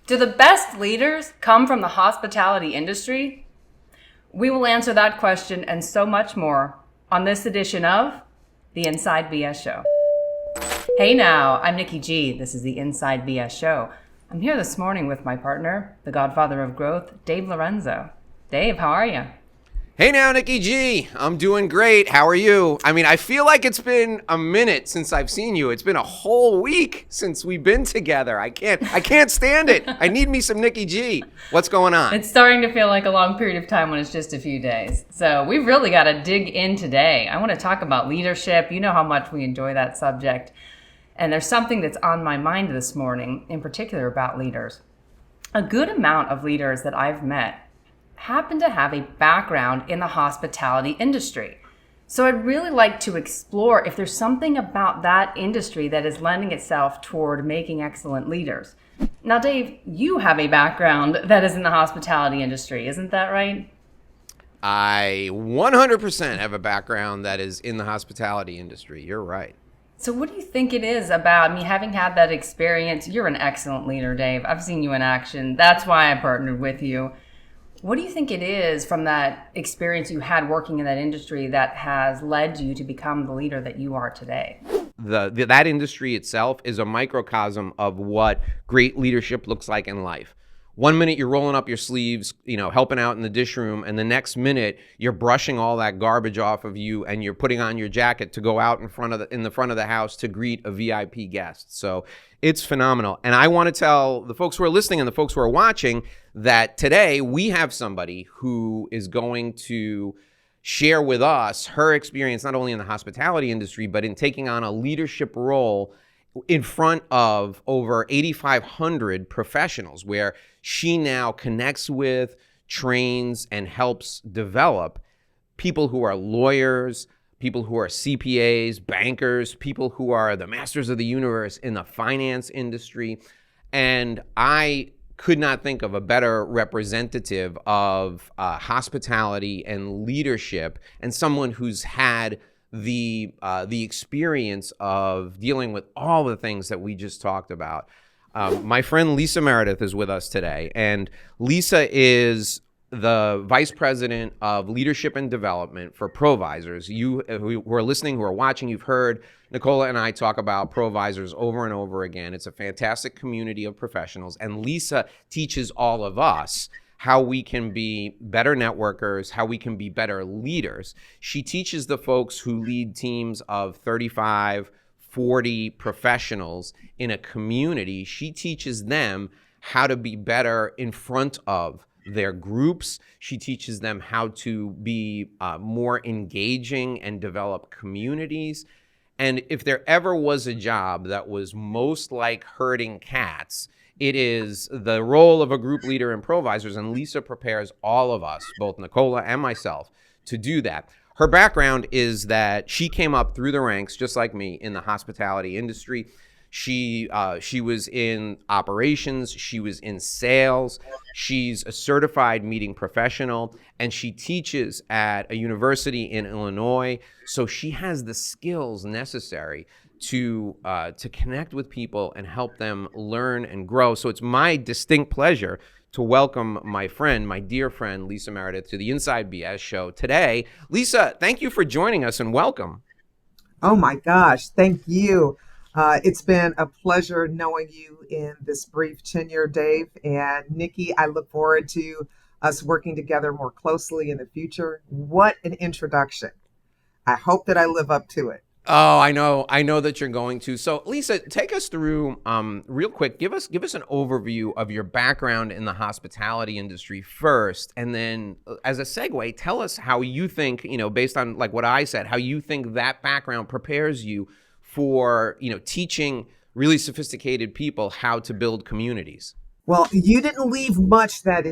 Do the best leaders come from the hospitality industry? We will answer that question and so much more on this edition of the Inside BS Show. Hey now, I'm Nikki G. This is the Inside BS Show. I'm here this morning with my partner, the Godfather of Growth, Dave Lorenzo. Dave, how are you? Hey now, Nikki G. I'm doing great. How are you? I feel like it's been a minute since I've seen you. It's been a whole week since we've been together. I can't stand it. I need me some Nikki G. What's going on? It's starting to feel like a long period of time when it's just a few days. So we've really got to dig in today. I want to talk about leadership. You know how much we enjoy that subject. And there's something that's on my mind this morning, in particular about leaders. A good amount of leaders that I've met happen to have a background in the hospitality industry. So I'd really like to explore if there's something about that industry that is lending itself toward making excellent leaders. Now, Dave, you have a background that is in the hospitality industry, isn't that right? I 100% have a background that is in the hospitality industry. You're right. So what do you think it is about, having had that experience? You're an excellent leader, Dave. I've seen you in action. That's why I partnered with you. What do you think it is from that experience you had working in that industry that has led you to become the leader that you are today? That industry itself is a microcosm of what great leadership looks like in life. 1 minute you're rolling up your sleeves, helping out in the dish room, and the next minute you're brushing all that garbage off of you and you're putting on your jacket to go out in the front of the house to greet a VIP guest. So it's phenomenal. And I want to tell the folks who are listening and the folks who are watching that today we have somebody who is going to share with us her experience not only in the hospitality industry, but in taking on a leadership role in front of over 8,500 professionals, where she now connects with, trains, and helps develop people who are lawyers, people who are CPAs, bankers, people who are the masters of the universe in the finance industry. And I could not think of a better representative of hospitality and leadership, and someone who's had the experience of dealing with all the things that we just talked about. My friend Lisa Meredith is with us today, and Lisa is the Vice President of Leadership and Development for ProVisors. You who are listening, who are watching, you've heard Nicola and I talk about ProVisors over and over again. It's a fantastic community of professionals, and Lisa teaches all of us how we can be better networkers, how we can be better leaders. She teaches the folks who lead teams of 35, 40 professionals in a community. She teaches them how to be better in front of their groups. She teaches them how to be more engaging and develop communities. And if there ever was a job that was most like herding cats, it is the role of a group leader in ProVisors, and Lisa prepares all of us, both Nicola and myself, to do that. Her background is that she came up through the ranks, just like me, in the hospitality industry. She was in operations, she was in sales, she's a certified meeting professional, and she teaches at a university in Illinois. So she has the skills necessary to connect with people and help them learn and grow. So it's my distinct pleasure to welcome my friend, my dear friend, Lisa Meredith, to the Inside BS Show today. Lisa, thank you for joining us and welcome. Oh my gosh, thank you. It's been a pleasure knowing you in this brief tenure, Dave. And Nikki, I look forward to us working together more closely in the future. What an introduction. I hope that I live up to it. Oh, I know that you're going to. So, Lisa, take us through real quick. Give us an overview of your background in the hospitality industry first, and then as a segue, tell us how you think, based on like what I said, how you think that background prepares you for, teaching really sophisticated people how to build communities. Well, you didn't leave much that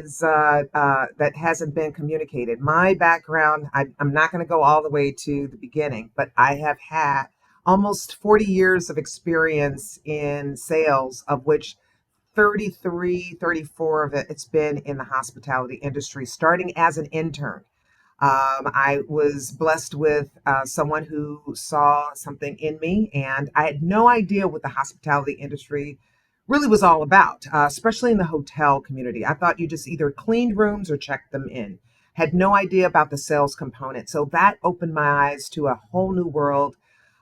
hasn't been communicated. My background, I'm not going to go all the way to the beginning, but I have had almost 40 years of experience in sales, of which 33, 34 of it's been in the hospitality industry, starting as an intern. I was blessed with someone who saw something in me, and I had no idea what the hospitality industry really was all about, especially in the hotel community. I thought you just either cleaned rooms or checked them in. Had no idea about the sales component. So that opened my eyes to a whole new world.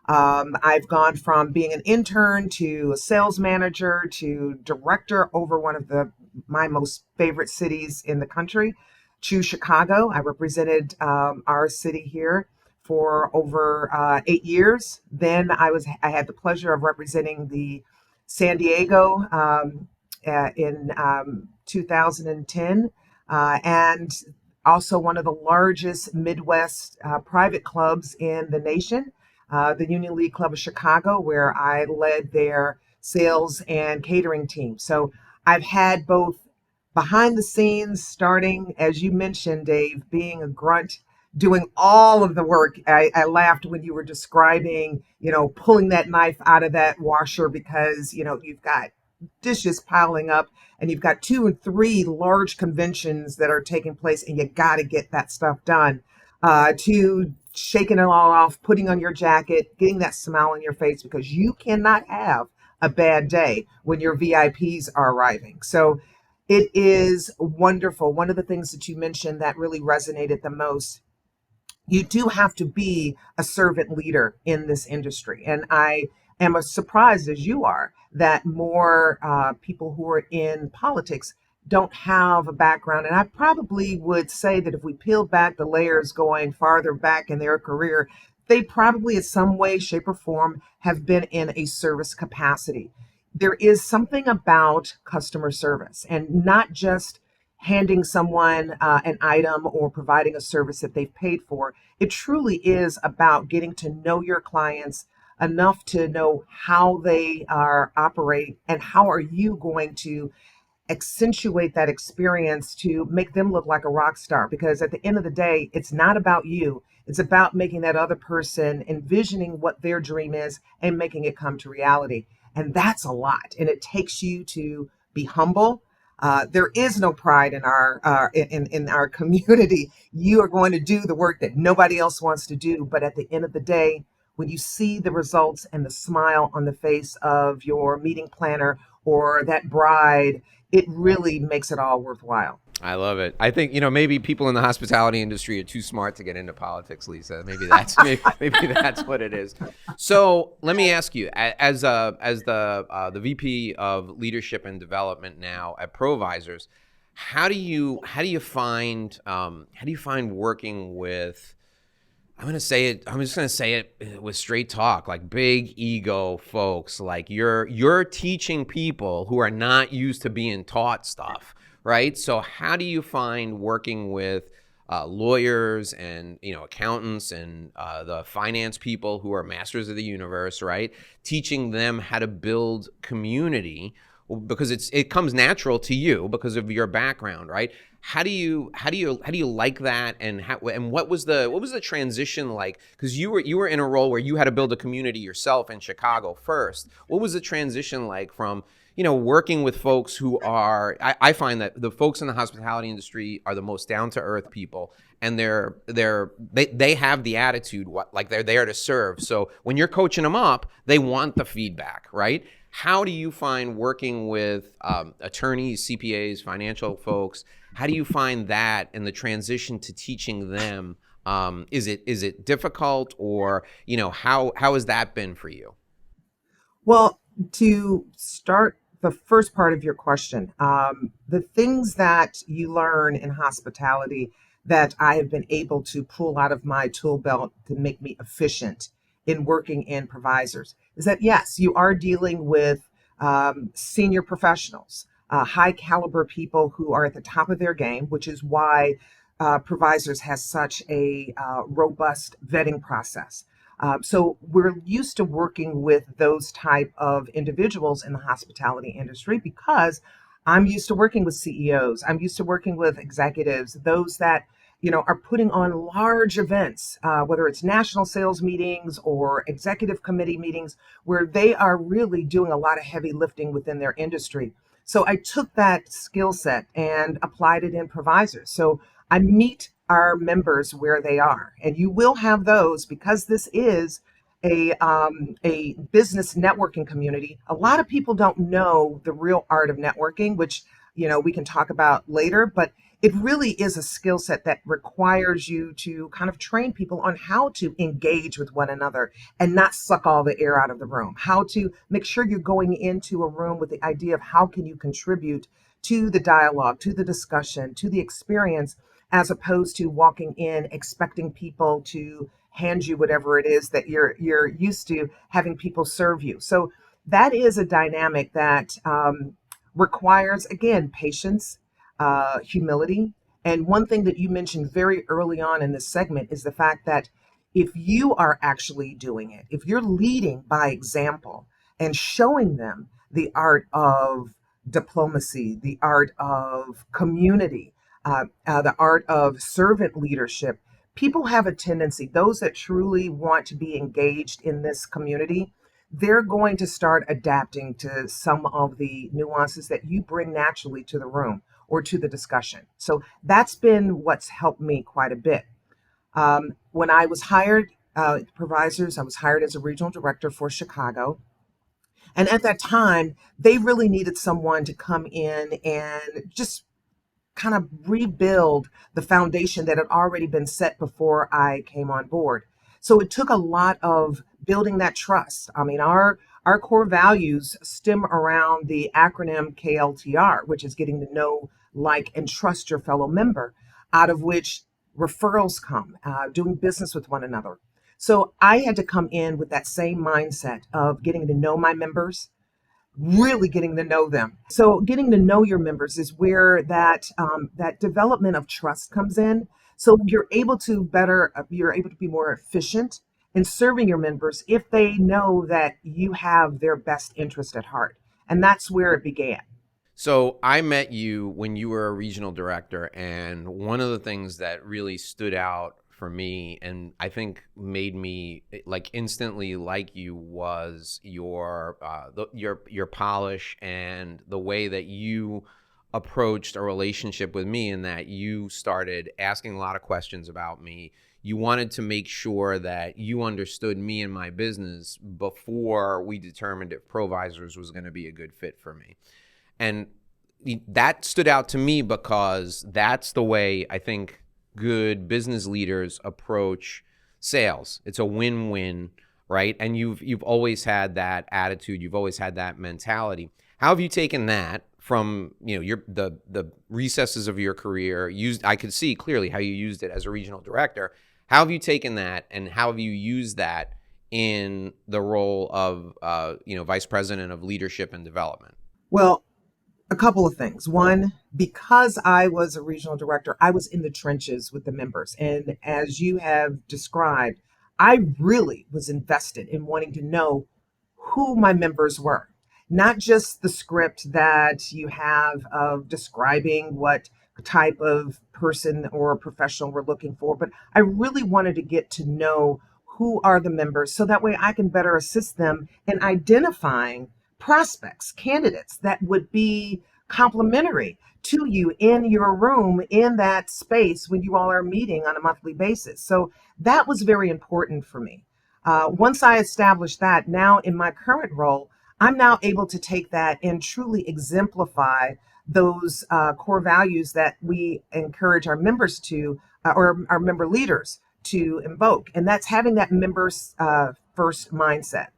I've gone from being an intern to a sales manager to director over one of my most favorite cities in the country, to Chicago. I represented our city here for over 8 years. Then I had the pleasure of representing the San Diego in 2010, and also one of the largest Midwest private clubs in the nation, the Union League Club of Chicago, where I led their sales and catering team. So I've had both behind the scenes, starting, as you mentioned, Dave, being a grunt, doing all of the work. I laughed when you were describing, pulling that knife out of that washer because, you've got dishes piling up and you've got 2 and 3 large conventions that are taking place and you got to get that stuff done. To shaking it all off, putting on your jacket, getting that smile on your face because you cannot have a bad day when your VIPs are arriving. So it is wonderful. One of the things that you mentioned that really resonated the most, you do have to be a servant leader in this industry. And I am as surprised as you are that more people who are in politics don't have a background. And I probably would say that if we peeled back the layers going farther back in their career, they probably in some way, shape, or form have been in a service capacity. There is something about customer service and not just handing someone an item or providing a service that they've paid for. It truly is about getting to know your clients enough to know how they are operating and how are you going to accentuate that experience to make them look like a rock star. Because at the end of the day, it's not about you. It's about making that other person envisioning what their dream is and making it come to reality. And that's a lot. And it takes you to be humble. There is no pride in our community. You are going to do the work that nobody else wants to do. But at the end of the day, when you see the results and the smile on the face of your meeting planner or that bride, it really makes it all worthwhile. I love it. I think, maybe people in the hospitality industry are too smart to get into politics, Lisa. Maybe that's what it is. So let me ask you, as the VP of Leadership and Development now at ProVisors, how do you find working with, I'm just going to say it with straight talk, like big ego folks, like you're teaching people who are not used to being taught stuff, right? So how do you find working with lawyers and, accountants and the finance people who are masters of the universe, right? Teaching them how to build community because it comes natural to you because of your background, right? How do you like that, and what was the transition like? Because you were in a role where you had to build a community yourself in Chicago first. What was the transition like from working with folks who are? I find that the folks in the hospitality industry are the most down to earth people, and they have the attitude like they're there to serve. So when you're coaching them up, they want the feedback, right? How do you find working with attorneys, CPAs, financial folks? How do you find that in the transition to teaching them? Is it difficult, or how has that been for you? Well, to start the first part of your question, the things that you learn in hospitality that I have been able to pull out of my tool belt to make me efficient in working in provisors is that, yes, you are dealing with senior professionals, high caliber people who are at the top of their game, which is why provisors has such a robust vetting process. So we're used to working with those type of individuals in the hospitality industry because I'm used to working with CEOs. I'm used to working with executives, those that are putting on large events, whether it's national sales meetings or executive committee meetings, where they are really doing a lot of heavy lifting within their industry. So I took that skill set and applied it in provisors. So I meet our members where they are, and you will have those because this is a business networking community. A lot of people don't know the real art of networking, which we can talk about later, but it really is a skill set that requires you to kind of train people on how to engage with one another and not suck all the air out of the room, how to make sure you're going into a room with the idea of how can you contribute to the dialogue, to the discussion, to the experience, as opposed to walking in expecting people to hand you whatever it is that you're used to having people serve you. So that is a dynamic that requires, again, patience, humility. And one thing that you mentioned very early on in this segment is the fact that if you are actually doing it, if you're leading by example and showing them the art of diplomacy, the art of community, the art of servant leadership, people have a tendency, those that truly want to be engaged in this community, they're going to start adapting to some of the nuances that you bring naturally to the room or to the discussion. So that's been what's helped me quite a bit. When I was hired at ProVisors, I was hired as a regional director for Chicago. And at that time, they really needed someone to come in and just kind of rebuild the foundation that had already been set before I came on board. So it took a lot of building that trust. I mean, our core values stem around the acronym KLTR, which is getting to know, like, and trust your fellow member, out of which referrals come, doing business with one another. So I had to come in with that same mindset of getting to know my members, really getting to know them. So getting to know your members is where that development of trust comes in. So you're able to be more efficient in serving your members if they know that you have their best interest at heart. And that's where it began. So I met you when you were a regional director, and one of the things that really stood out for me and I think made me like instantly like you was your polish and the way that you approached a relationship with me, and that you started asking a lot of questions about me. You wanted to make sure that you understood me and my business before we determined if ProVisors was going to be a good fit for me. And that stood out to me because that's the way I think good business leaders approach sales. It's a win-win, right? And you've always had that attitude. You've always had that mentality. How have you taken that from the recesses of your career? I could see clearly how you used it as a regional director. How have you taken that, and how have you used that in the role of vice president of leadership and development? Well, a couple of things. One, because I was a regional director, I was in the trenches with the members. And as you have described, I really was invested in wanting to know who my members were, not just the script that you have of describing what type of person or professional we're looking for, but I really wanted to get to know who are the members so that way I can better assist them in identifying prospects, candidates that would be complementary to you in your room, in that space when you all are meeting on a monthly basis. So that was very important for me. Once I established that, now in my current role, I'm now able to take that and truly exemplify those core values that we encourage our members to, or our member leaders to invoke. And that's having that members first mindset.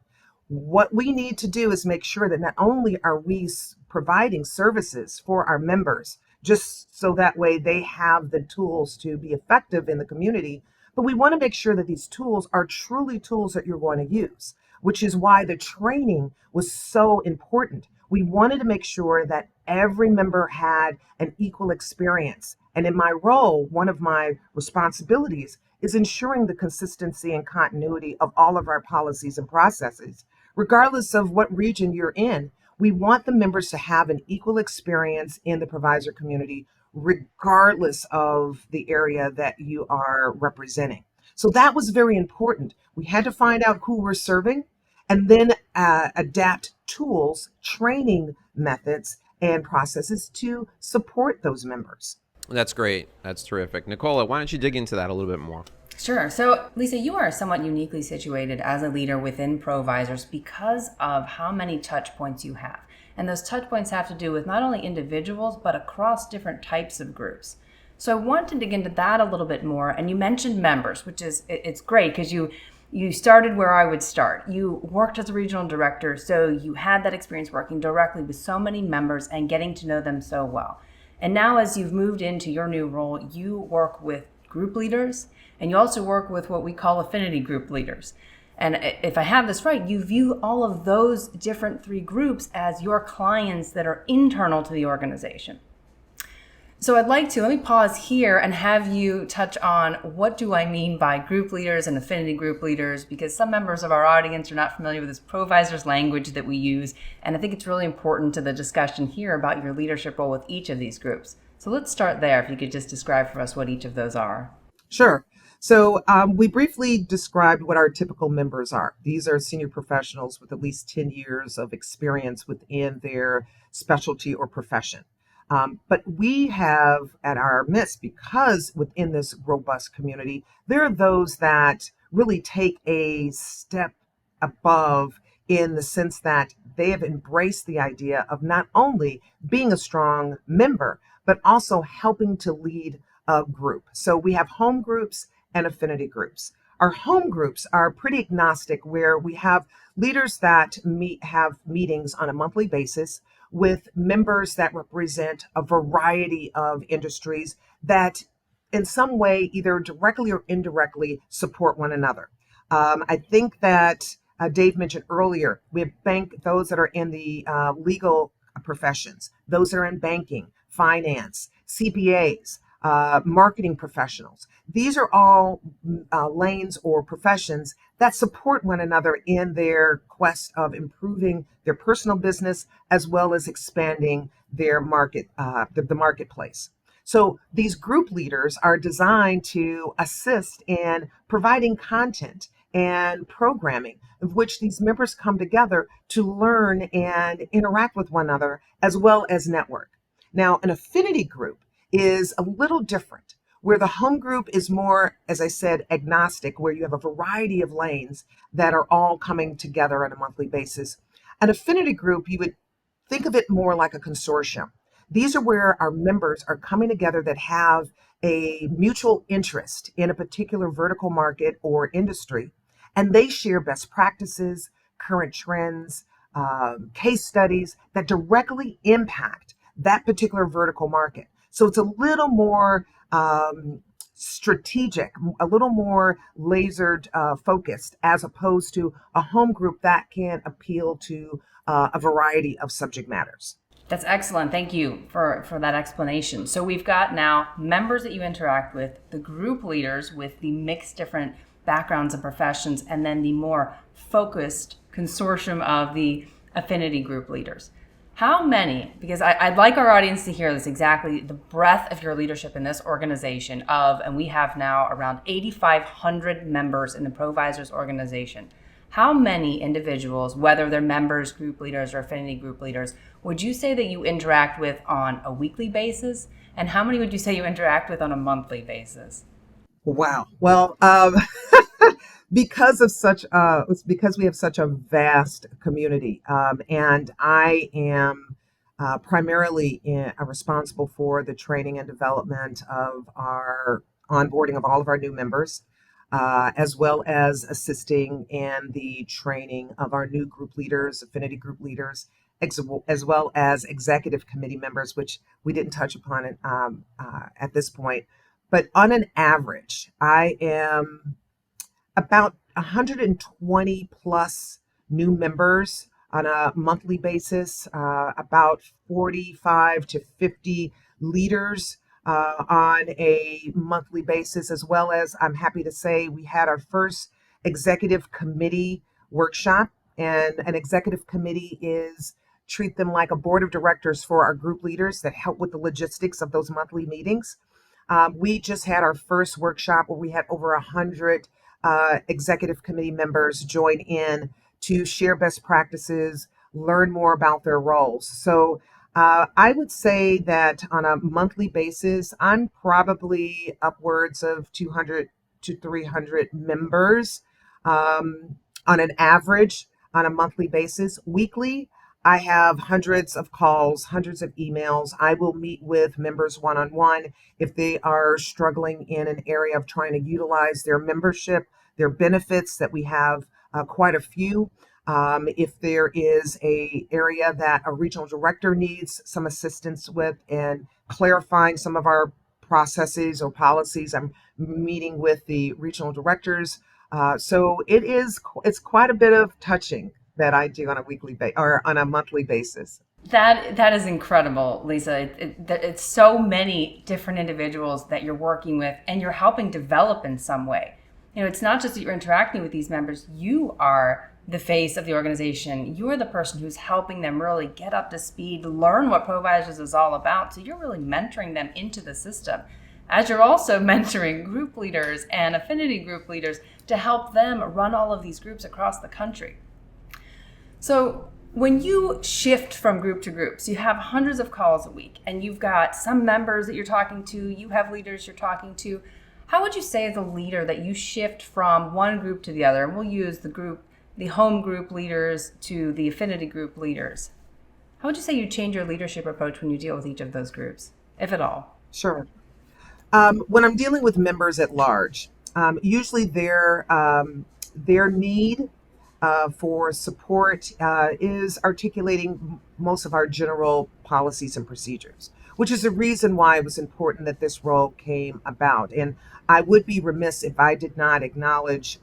What we need to do is make sure that not only are we providing services for our members, just so that way they have the tools to be effective in the community, but we want to make sure that these tools are truly tools that you're going to use, which is why the training was so important. We wanted to make sure that every member had an equal experience. And in my role, one of my responsibilities is ensuring the consistency and continuity of all of our policies and processes. Regardless of what region you're in, we want the members to have an equal experience in the provider community, regardless of the area that you are representing. So that was very important. We had to find out who we're serving and then adapt tools, training methods, and processes to support those members. That's great. That's terrific. Nicola, why don't you dig into that a little bit more? Sure. So, Lisa, you are somewhat uniquely situated as a leader within ProVisors because of how many touch points you have. And those touch points have to do with not only individuals, but across different types of groups. So I want to dig into that a little bit more. And you mentioned members, which is, it's great because you started where I would start. You worked as a regional director, so you had that experience working directly with so many members and getting to know them so well. And now as you've moved into your new role, you work with group leaders, and you also work with what we call affinity group leaders. And if I have this right, you view all of those different three groups as your clients that are internal to the organization. So let me pause here and have you touch on what do I mean by group leaders and affinity group leaders, because some members of our audience are not familiar with this ProVisors language that we use. And I think it's really important to the discussion here about your leadership role with each of these groups. So let's start there. If you could just describe for us what each of those are. Sure. So we briefly described what our typical members are. These are senior professionals with at least 10 years of experience within their specialty or profession. But we have at our midst, because within this robust community, there are those that really take a step above in the sense that they have embraced the idea of not only being a strong member, but also helping to lead a group. So we have home groups and affinity groups. Our home groups are pretty agnostic, where we have leaders that have meetings on a monthly basis with members that represent a variety of industries that in some way, either directly or indirectly, support one another. I think that Dave mentioned earlier, we have those that are in the legal professions, those that are in banking, finance, CPAs, marketing professionals. These are all lanes or professions that support one another in their quest of improving their personal business as well as expanding their the marketplace. So these group leaders are designed to assist in providing content and programming of which these members come together to learn and interact with one another as well as network. Now, an affinity group is a little different, where the home group is more, as I said, agnostic, where you have a variety of lanes that are all coming together on a monthly basis. An affinity group, you would think of it more like a consortium. These are where our members are coming together that have a mutual interest in a particular vertical market or industry, and they share best practices, current trends, case studies that directly impact that particular vertical market. So it's a little more strategic, a little more lasered focused, as opposed to a home group that can appeal to a variety of subject matters. That's excellent. Thank you for that explanation. So we've got now members that you interact with, the group leaders with the mixed different backgrounds and professions, and then the more focused consortium of the affinity group leaders. How many, because I'd like our audience to hear this exactly, the breadth of your leadership in this organization and we have now around 8,500 members in the ProVisors organization. How many individuals, whether they're members, group leaders, or affinity group leaders, would you say that you interact with on a weekly basis? And how many would you say you interact with on a monthly basis? Wow. Well, because we have such a vast community, and I am primarily responsible for the training and development of our onboarding of all of our new members, as well as assisting in the training of our new group leaders, affinity group leaders, as well as executive committee members, which we didn't touch upon it, at this point. But on an average, I am about 120 plus new members on a monthly basis, about 45 to 50 leaders on a monthly basis, as well as I'm happy to say we had our first executive committee workshop. And an executive committee treat them like a board of directors for our group leaders that help with the logistics of those monthly meetings. We just had our first workshop where we had over 100 executive committee members join in to share best practices, learn more about their roles. So I would say that on a monthly basis, I'm probably upwards of 200 to 300 members on an average on a monthly basis. Weekly, I have hundreds of calls, hundreds of emails. I will meet with members one on one if they are struggling in an area of trying to utilize their membership, their benefits that we have quite a few. If there is a area that a regional director needs some assistance with in clarifying some of our processes or policies, I'm meeting with the regional directors. So it's quite a bit of touching that I do on a or on a monthly basis. That is incredible, Lisa. It's so many different individuals that you're working with and you're helping develop in some way. It's not just that you're interacting with these members. You are the face of the organization. You're the person who's helping them really get up to speed, learn what ProVisors is all about. So you're really mentoring them into the system, as you're also mentoring group leaders and affinity group leaders to help them run all of these groups across the country. So when you shift from group to group, so you have hundreds of calls a week and you've got some members that you're talking to, you have leaders you're talking to, how would you say as a leader that you shift from one group to the other? And we'll use the home group leaders to the affinity group leaders. How would you say you change your leadership approach when you deal with each of those groups, if at all? Sure. When I'm dealing with members at large, usually their need for support is articulating most of our general policies and procedures, which is the reason why it was important that this role came about. And I would be remiss if I did not acknowledge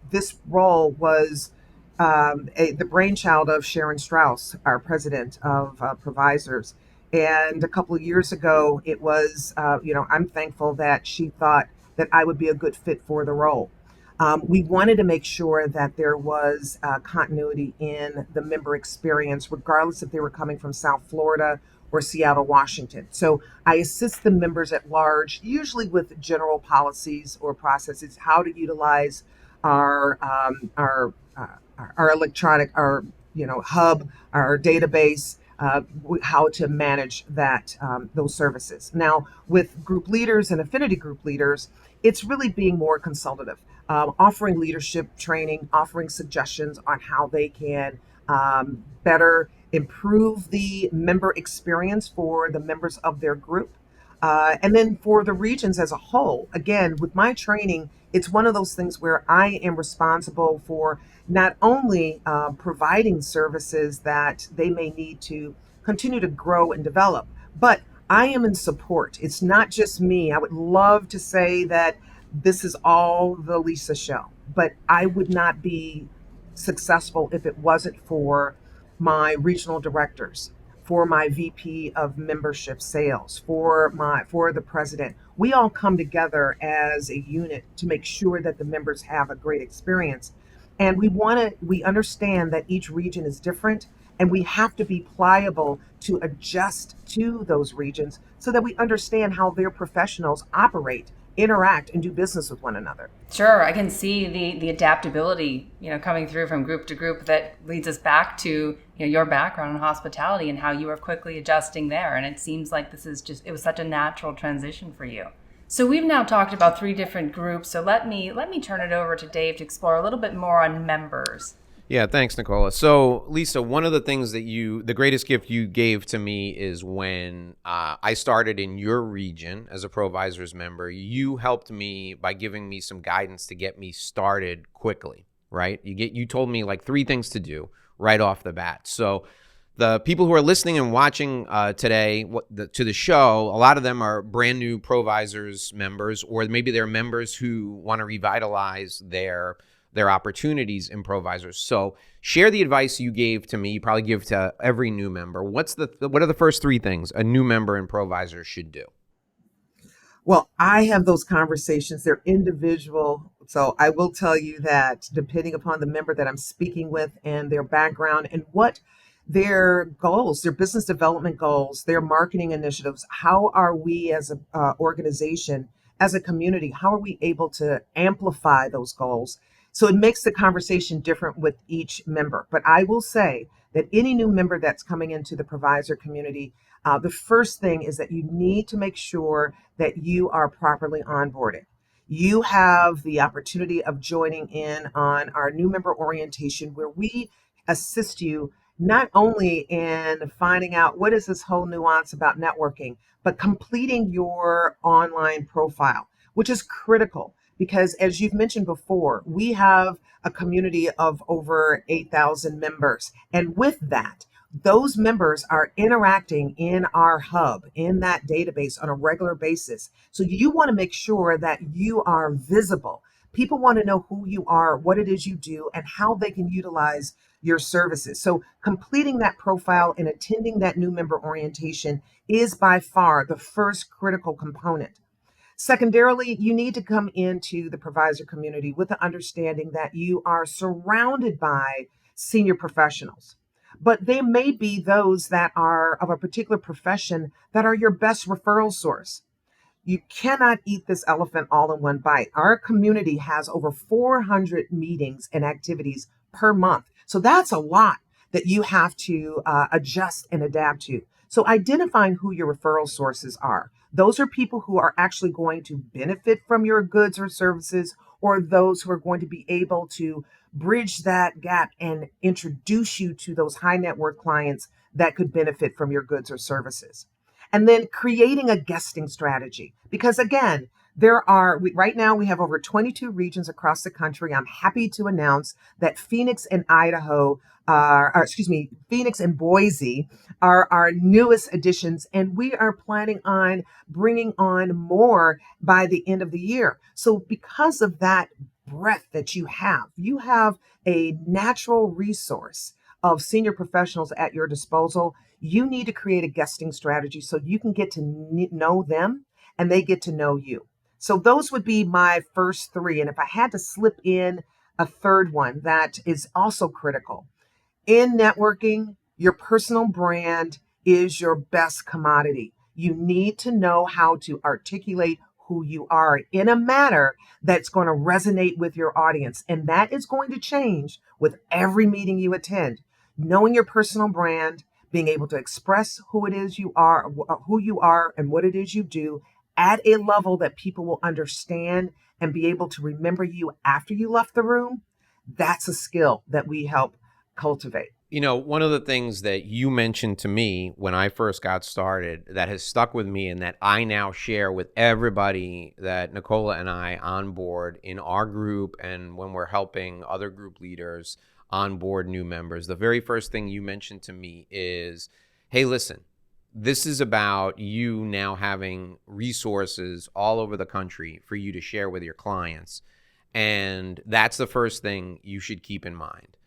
this role was the brainchild of Sharon Strauss, our president of ProVisors. And a couple of years ago, it was, I'm thankful that she thought that I would be a good fit for the role. We wanted to make sure that there was continuity in the member experience, regardless if they were coming from South Florida or Seattle, Washington. So I assist the members at large, usually with general policies or processes, how to utilize our electronic, hub, our database, how to manage those services. Now, with group leaders and affinity group leaders, it's really being more consultative, offering leadership training, offering suggestions on how they can better improve the member experience for the members of their group. And then for the regions as a whole, again, with my training, it's one of those things where I am responsible for not only providing services that they may need to continue to grow and develop, but I am in support. It's not just me. I would love to say that this is all the Lisa show, but I would not be successful if it wasn't for my regional directors, for my VP of membership sales, for the president. We all come together as a unit to make sure that the members have a great experience. And we understand that each region is different and we have to be pliable to adjust to those regions so that we understand how their professionals operate, interact, and do business with one another. Sure, I can see the adaptability, coming through from group to group that leads us back to your background in hospitality and how you are quickly adjusting there. And it seems like it was such a natural transition for you. So we've now talked about 3 different groups. So let me turn it over to Dave to explore a little bit more on members. Yeah, thanks, Nicola. So, Lisa, one of the things the greatest gift you gave to me is when I started in your region as a ProVisors member. You helped me by giving me some guidance to get me started quickly, right? You told me like 3 things to do right off the bat. So the people who are listening and watching today to the show, a lot of them are brand new ProVisors members, or maybe they're members who want to revitalize their opportunities in ProVisors. So share the advice you gave to me. You probably give to every new member. What are the first 3 things a new member in ProVisors should do? Well, I have those conversations. They're individual. So I will tell you that depending upon the member that I'm speaking with and their background and what their goals, their business development goals, their marketing initiatives, how are we as an organization, as a community, how are we able to amplify those goals? So it makes the conversation different with each member. But I will say that any new member that's coming into the ProVisor community, the first thing is that you need to make sure that you are properly onboarded. you have the opportunity of joining in on our new member orientation, where we assist you not only in finding out what is this whole nuance about networking, but completing your online profile, which is critical because, as you've mentioned before, we have a community of over 8,000 members. And with that, those members are interacting in our hub, in that database on a regular basis. So you want to make sure that you are visible. People want to know who you are, what it is you do, and how they can utilize your services. So completing that profile and attending that new member orientation is by far the first critical component. Secondarily, you need to come into the provisor community with the understanding that you are surrounded by senior professionals. But they may be those that are of a particular profession that are your best referral source. You cannot eat this elephant all in one bite. Our community has over 400 meetings and activities per month. So that's a lot that you have to adjust and adapt to. So identifying who your referral sources are. Those are people who are actually going to benefit from your goods or services, or those who are going to be able to bridge that gap and introduce you to those high net worth clients that could benefit from your goods or services. And then creating a guesting strategy. Because again, right now we have over 22 regions across the country. I'm happy to announce that Phoenix and Phoenix and Boise are our newest additions, and we are planning on bringing on more by the end of the year. So because of that breadth that you have a natural resource of senior professionals at your disposal. You need to create a guesting strategy so you can get to know them and they get to know you. So those would be my first three. And if I had to slip in a third one that is also critical, in networking, your personal brand is your best commodity. You need to know how to articulate who you are in a manner that's going to resonate with your audience. And that is going to change with every meeting you attend. Knowing your personal brand, being able to express who it is you are, and what it is you do at a level that people will understand and be able to remember you after you left the room. That's a skill that we help cultivate. You know, one of the things that you mentioned to me when I first got started that has stuck with me and that I now share with everybody that Nicola and I onboard in our group and when we're helping other group leaders onboard new members, the very first thing you mentioned to me is, hey, listen, this is about you now having resources all over the country for you to share with your clients. And that's the first thing you should keep in mind.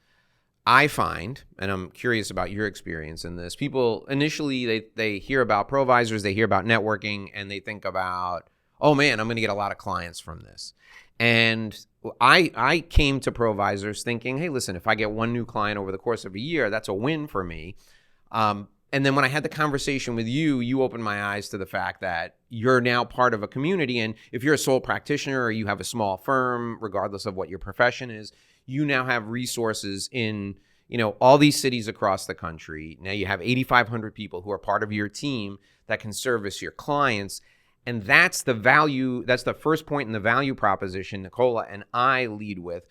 I find, and I'm curious about your experience in this, people initially, they hear about ProVisors, they hear about networking, and they think about, oh man, I'm going to get a lot of clients from this. And I came to ProVisors thinking, hey, listen, if I get one new client over the course of a year, that's a win for me. And then when I had the conversation with you, you opened my eyes to the fact that you're now part of a community. And if you're a sole practitioner or you have a small firm, regardless of what your profession is, you now have resources in, all these cities across the country. Now you have 8,500 people who are part of your team that can service your clients. And that's the value. That's the first point in the value proposition Nicola and I lead with.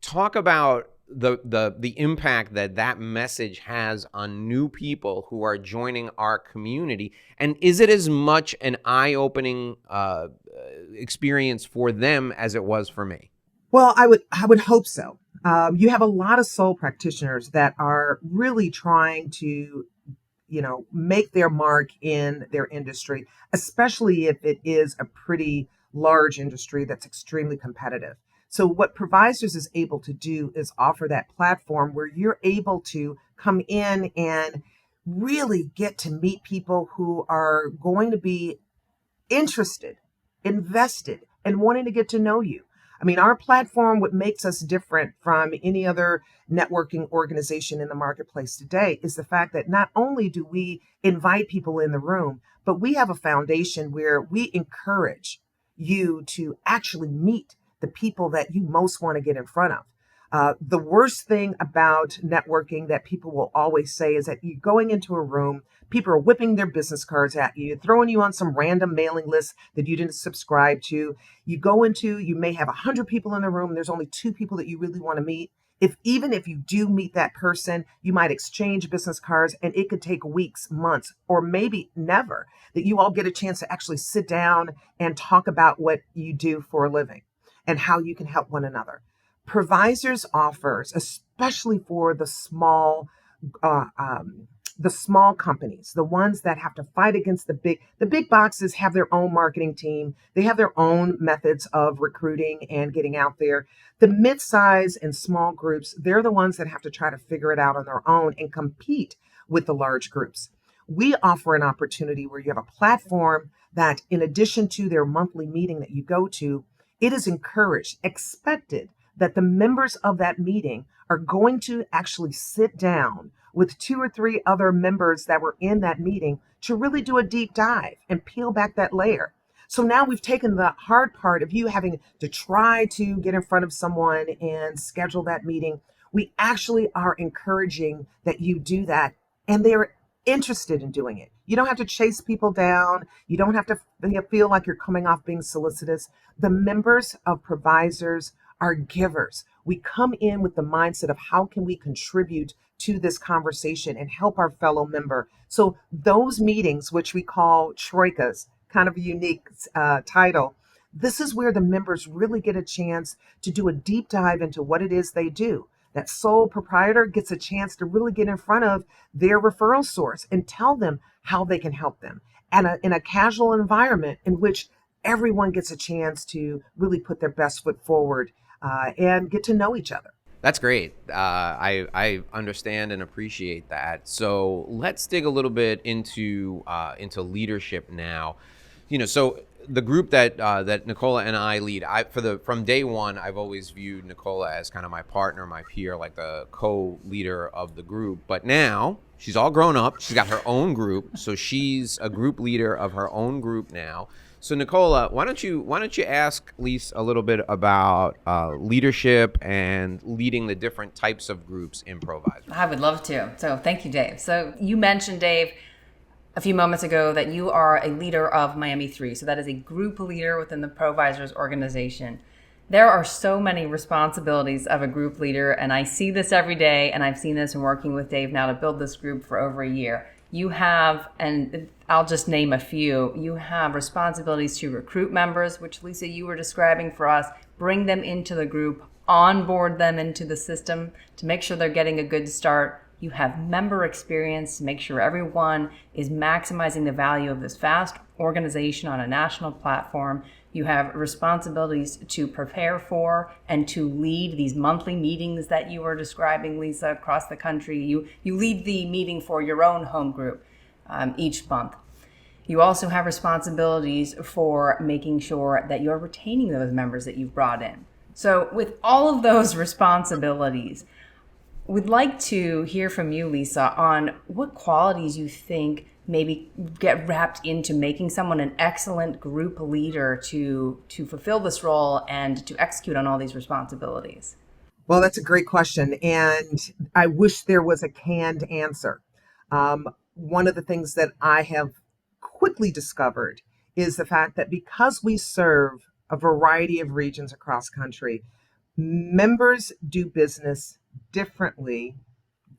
Talk about the impact that message has on new people who are joining our community. And is it as much an eye-opening experience for them as it was for me? Well, I would hope so. You have a lot of sole practitioners that are really trying to, make their mark in their industry, especially if it is a pretty large industry that's extremely competitive. So what ProVisors is able to do is offer that platform where you're able to come in and really get to meet people who are going to be interested, invested, and wanting to get to know you. I mean, our platform, what makes us different from any other networking organization in the marketplace today is the fact that not only do we invite people in the room, but we have a foundation where we encourage you to actually meet the people that you most want to get in front of. The worst thing about networking that people will always say is that you going into a room, people are whipping their business cards at you, throwing you on some random mailing list that you didn't subscribe to. You go into, you may have 100 people in the room. There's only 2 people that you really want to meet. Even if you do meet that person, you might exchange business cards, and it could take weeks, months, or maybe never that you all get a chance to actually sit down and talk about what you do for a living and how you can help one another. ProVisors offers, especially for uh, um, the small companies, the ones that have to fight against the big boxes have their own marketing team. They have their own methods of recruiting and getting out there. The mid-size and small groups, they're the ones that have to try to figure it out on their own and compete with the large groups. We offer an opportunity where you have a platform that, in addition to their monthly meeting that you go to, it is encouraged, expected that the members of that meeting are going to actually sit down with 2 or 3 other members that were in that meeting to really do a deep dive and peel back that layer. So now we've taken the hard part of you having to try to get in front of someone and schedule that meeting. We actually are encouraging that you do that, and they're interested in doing it. You don't have to chase people down. You don't have to feel like you're coming off being solicitous. The members of ProVisors are givers. We come in with the mindset of how can we contribute to this conversation and help our fellow member. So those meetings, which we call troikas, kind of a unique title, this is where the members really get a chance to do a deep dive into what it is they do. That sole proprietor gets a chance to really get in front of their referral source and tell them how they can help them, and in a casual environment in which everyone gets a chance to really put their best foot forward and get to know each other. That's great. I understand and appreciate that. So let's dig a little bit into leadership now. So the group that Nicola and I lead, from day one, I've always viewed Nicola as kind of my partner, my peer, like the co-leader of the group. But now she's all grown up. She's got her own group, so she's a group leader of her own group now. So Nicola, why don't you ask Lisa a little bit about leadership and leading the different types of groups in ProVisors? I would love to. So thank you, Dave. So you mentioned, Dave, a few moments ago that you are a leader of Miami 3. So that is a group leader within the ProVisors organization. There are so many responsibilities of a group leader, and I see this every day, and I've seen this in working with Dave now to build this group for over a year. You have, and I'll just name a few, you have responsibilities to recruit members, which Lisa, you were describing for us, bring them into the group, onboard them into the system to make sure they're getting a good start. You have member experience to make sure everyone is maximizing the value of this vast organization on a national platform. You have responsibilities to prepare for and to lead these monthly meetings that you were describing, Lisa, across the country. You lead the meeting for your own home group each month. You also have responsibilities for making sure that you're retaining those members that you've brought in. So with all of those responsibilities, we'd like to hear from you, Lisa, on what qualities you think maybe get wrapped into making someone an excellent group leader to fulfill this role and to execute on all these responsibilities. Well, that's a great question, and I wish there was a canned answer. One of the things that I have quickly discovered is the fact that because we serve a variety of regions across country, members do business differently.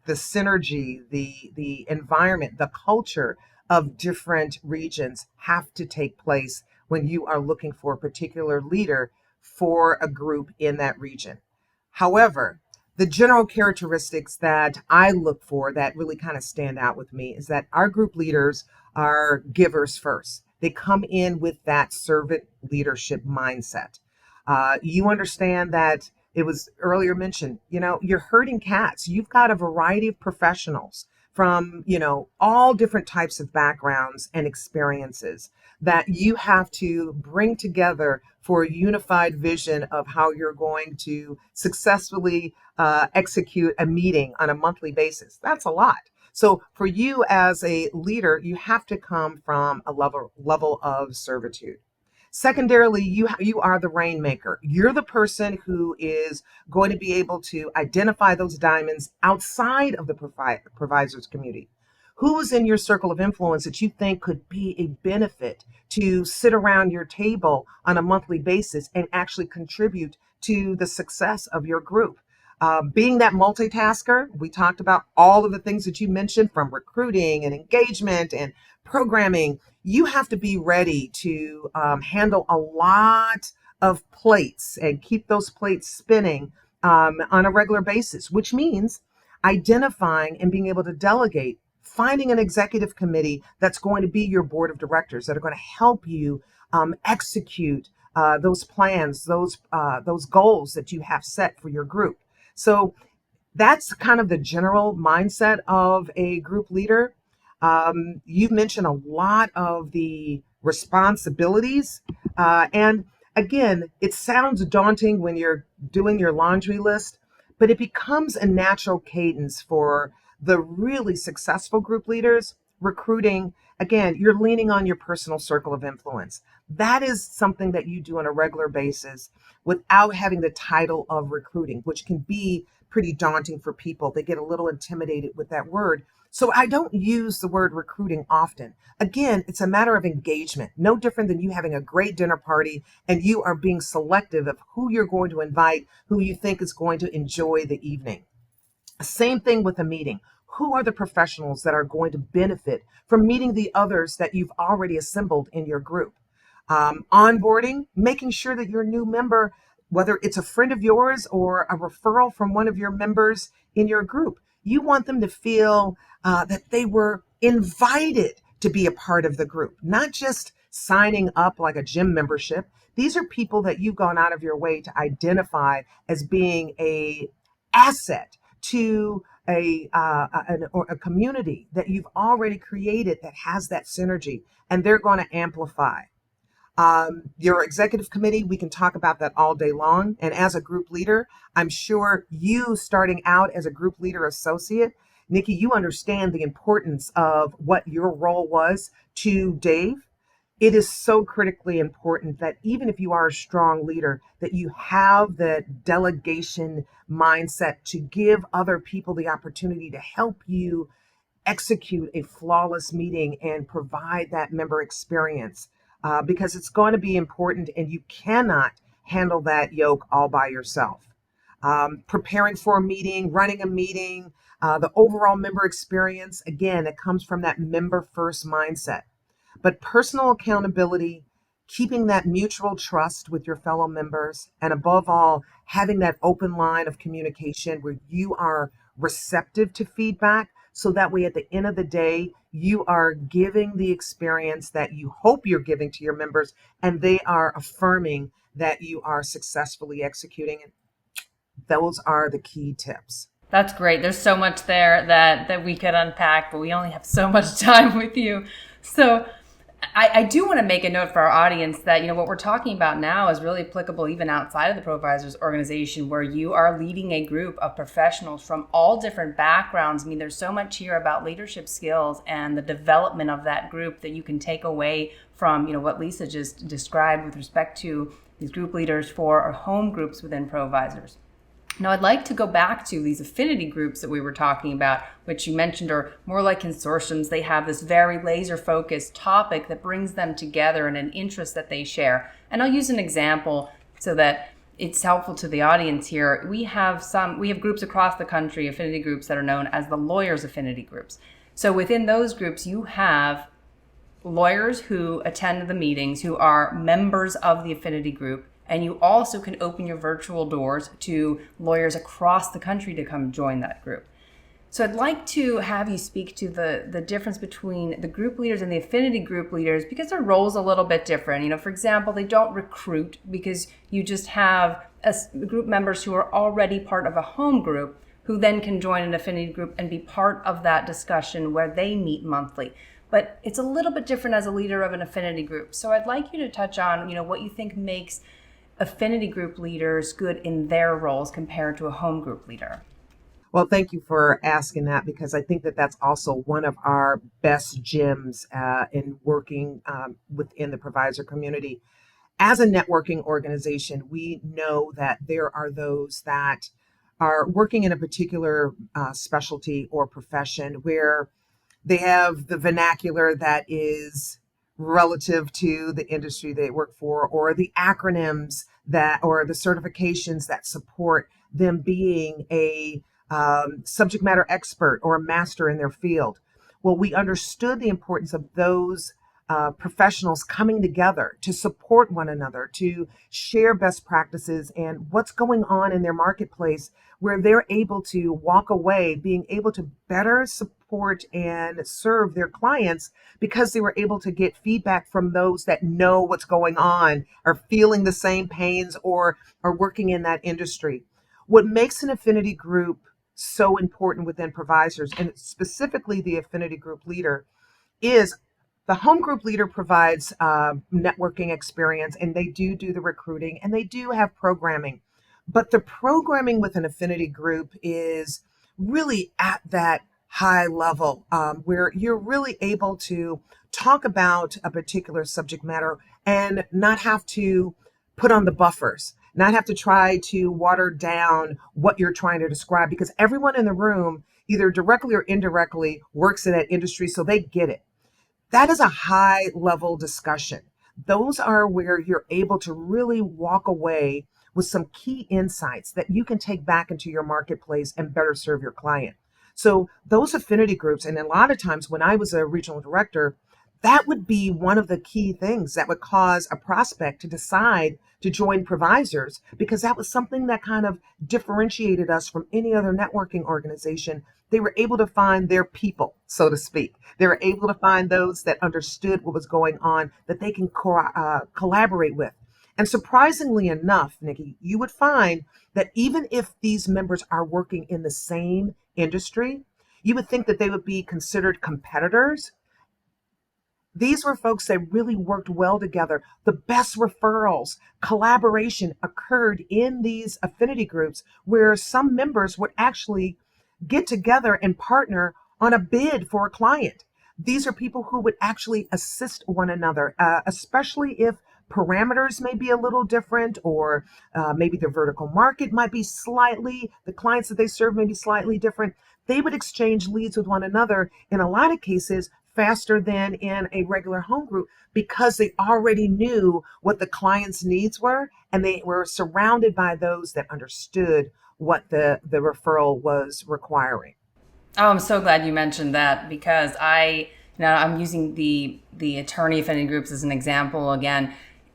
The synergy, the environment, the culture of different regions have to take place when you are looking for a particular leader for a group in that region. However, the general characteristics that I look for that really kind of stand out with me is that our group leaders are givers first. They come in with that servant leadership mindset. You understand that it was earlier mentioned, you're herding cats. You've got a variety of professionals from, all different types of backgrounds and experiences that you have to bring together for a unified vision of how you're going to successfully execute a meeting on a monthly basis. That's a lot. So for you as a leader, you have to come from a level of servitude. Secondarily, you are the rainmaker. You're the person who is going to be able to identify those diamonds outside of the provisors community. Who's in your circle of influence that you think could be a benefit to sit around your table on a monthly basis and actually contribute to the success of your group? Being that multitasker, we talked about all of the things that you mentioned from recruiting and engagement and programming. You have to be ready to handle a lot of plates and keep those plates spinning on a regular basis, which means identifying and being able to delegate, finding an executive committee that's going to be your board of directors that are going to help you execute those plans, those goals that you have set for your group. So that's kind of the general mindset of a group leader. You've mentioned a lot of the responsibilities. And again, it sounds daunting when you're doing your laundry list, but it becomes a natural cadence for the really successful group leaders. Recruiting, again, you're leaning on your personal circle of influence. That is something that you do on a regular basis without having the title of recruiting, which can be pretty daunting for people. They get a little intimidated with that word. So I don't use the word recruiting often. Again, it's a matter of engagement, no different than you having a great dinner party and you are being selective of who you're going to invite, who you think is going to enjoy the evening. Same thing with a meeting. Who are the professionals that are going to benefit from meeting the others that you've already assembled in your group? Onboarding, making sure that your new member, whether it's a friend of yours or a referral from one of your members in your group, you want them to feel that they were invited to be a part of the group, not just signing up like a gym membership. These are people that you've gone out of your way to identify as being a asset to a community that you've already created that has that synergy, and they're going to amplify. Your executive committee, we can talk about that all day long. And as a group leader, I'm sure you starting out as a group leader associate, Nikki, you understand the importance of what your role was to Dave. It is so critically important that even if you are a strong leader, that you have that delegation mindset to give other people the opportunity to help you execute a flawless meeting and provide that member experience, because it's going to be important and you cannot handle that yoke all by yourself. Preparing for a meeting, running a meeting, the overall member experience, again, it comes from that member first mindset. But personal accountability, keeping that mutual trust with your fellow members, and above all, having that open line of communication where you are receptive to feedback. So that way, at the end of the day, you are giving the experience that you hope you're giving to your members, and they are affirming that you are successfully executing it. Those are the key tips. That's great. There's so much there that we could unpack, but we only have so much time with you. So I do want to make a note for our audience that, what we're talking about now is really applicable even outside of the ProVisors organization, where you are leading a group of professionals from all different backgrounds. I mean, there's so much here about leadership skills and the development of that group that you can take away from, what Lisa just described with respect to these group leaders for our home groups within ProVisors. Now, I'd like to go back to these affinity groups that we were talking about, which you mentioned are more like consortiums. They have this very laser-focused topic that brings them together and an interest that they share. And I'll use an example so that it's helpful to the audience here. We have groups across the country, affinity groups that are known as the lawyers' affinity groups. So within those groups, you have lawyers who attend the meetings who are members of the affinity group. And you also can open your virtual doors to lawyers across the country to come join that group. So I'd like to have you speak to the difference between the group leaders and the affinity group leaders, because their roles are a little bit different. For example, they don't recruit because you just have group members who are already part of a home group who then can join an affinity group and be part of that discussion where they meet monthly. But it's a little bit different as a leader of an affinity group. So I'd like you to touch on, what you think makes affinity group leaders good in their roles compared to a home group leader. Well, thank you for asking that, because I think that that's also one of our best gems in working within the provisor community. As a networking organization, we know that there are those that are working in a particular specialty or profession where they have the vernacular that is relative to the industry they work for, or the acronyms that, or the certifications that support them being a subject matter expert or a master in their field. Well, we understood the importance of those professionals coming together to support one another, to share best practices and what's going on in their marketplace, where they're able to walk away being able to better support and serve their clients because they were able to get feedback from those that know what's going on, are feeling the same pains, or are working in that industry. What makes an affinity group so important within ProVisors, and specifically the affinity group leader, is the home group leader provides networking experience, and they do the recruiting, and they do have programming. But the programming with an affinity group is really at that high level where you're really able to talk about a particular subject matter and not have to put on the buffers, not have to try to water down what you're trying to describe, because everyone in the room, either directly or indirectly, works in that industry, so they get it. That is a high level discussion. Those are where you're able to really walk away with some key insights that you can take back into your marketplace and better serve your client. So those affinity groups, and a lot of times when I was a regional director, that would be one of the key things that would cause a prospect to decide to join ProVisors, because that was something that kind of differentiated us from any other networking organization. They were able to find their people, so to speak. They were able to find those that understood what was going on, that they can collaborate with. And surprisingly enough, Nikki, you would find that even if these members are working in the same industry, you would think that they would be considered competitors. These were folks that really worked well together. The best referrals, collaboration occurred in these affinity groups, where some members would actually get together and partner on a bid for a client. These are people who would actually assist one another, especially if parameters may be a little different, or maybe their vertical market might be slightly, the clients that they serve may be slightly different. They would exchange leads with one another in a lot of cases faster than in a regular home group, because they already knew what the client's needs were, and they were surrounded by those that understood what the referral was requiring. Oh, I'm so glad you mentioned that, because I'm using the attorney affinity groups as an example again.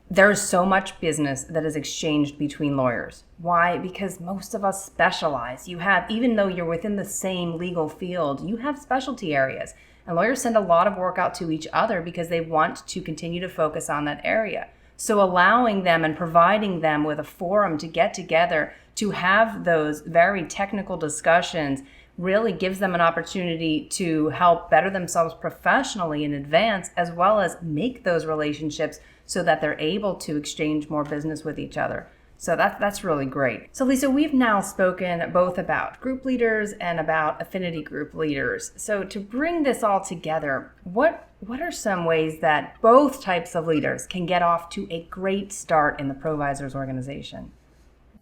There's so much business that is exchanged between lawyers. Why? Because most of us specialize. Even though you're within the same legal field, you have specialty areas. And lawyers send a lot of work out to each other because they want to continue to focus on that area. So allowing them and providing them with a forum to get together to have those very technical discussions really gives them an opportunity to help better themselves professionally in advance, as well as make those relationships so that they're able to exchange more business with each other. So that's really great. So Lisa, we've now spoken both about group leaders and about affinity group leaders. So to bring this all together, what are some ways that both types of leaders can get off to a great start in the ProVisors organization?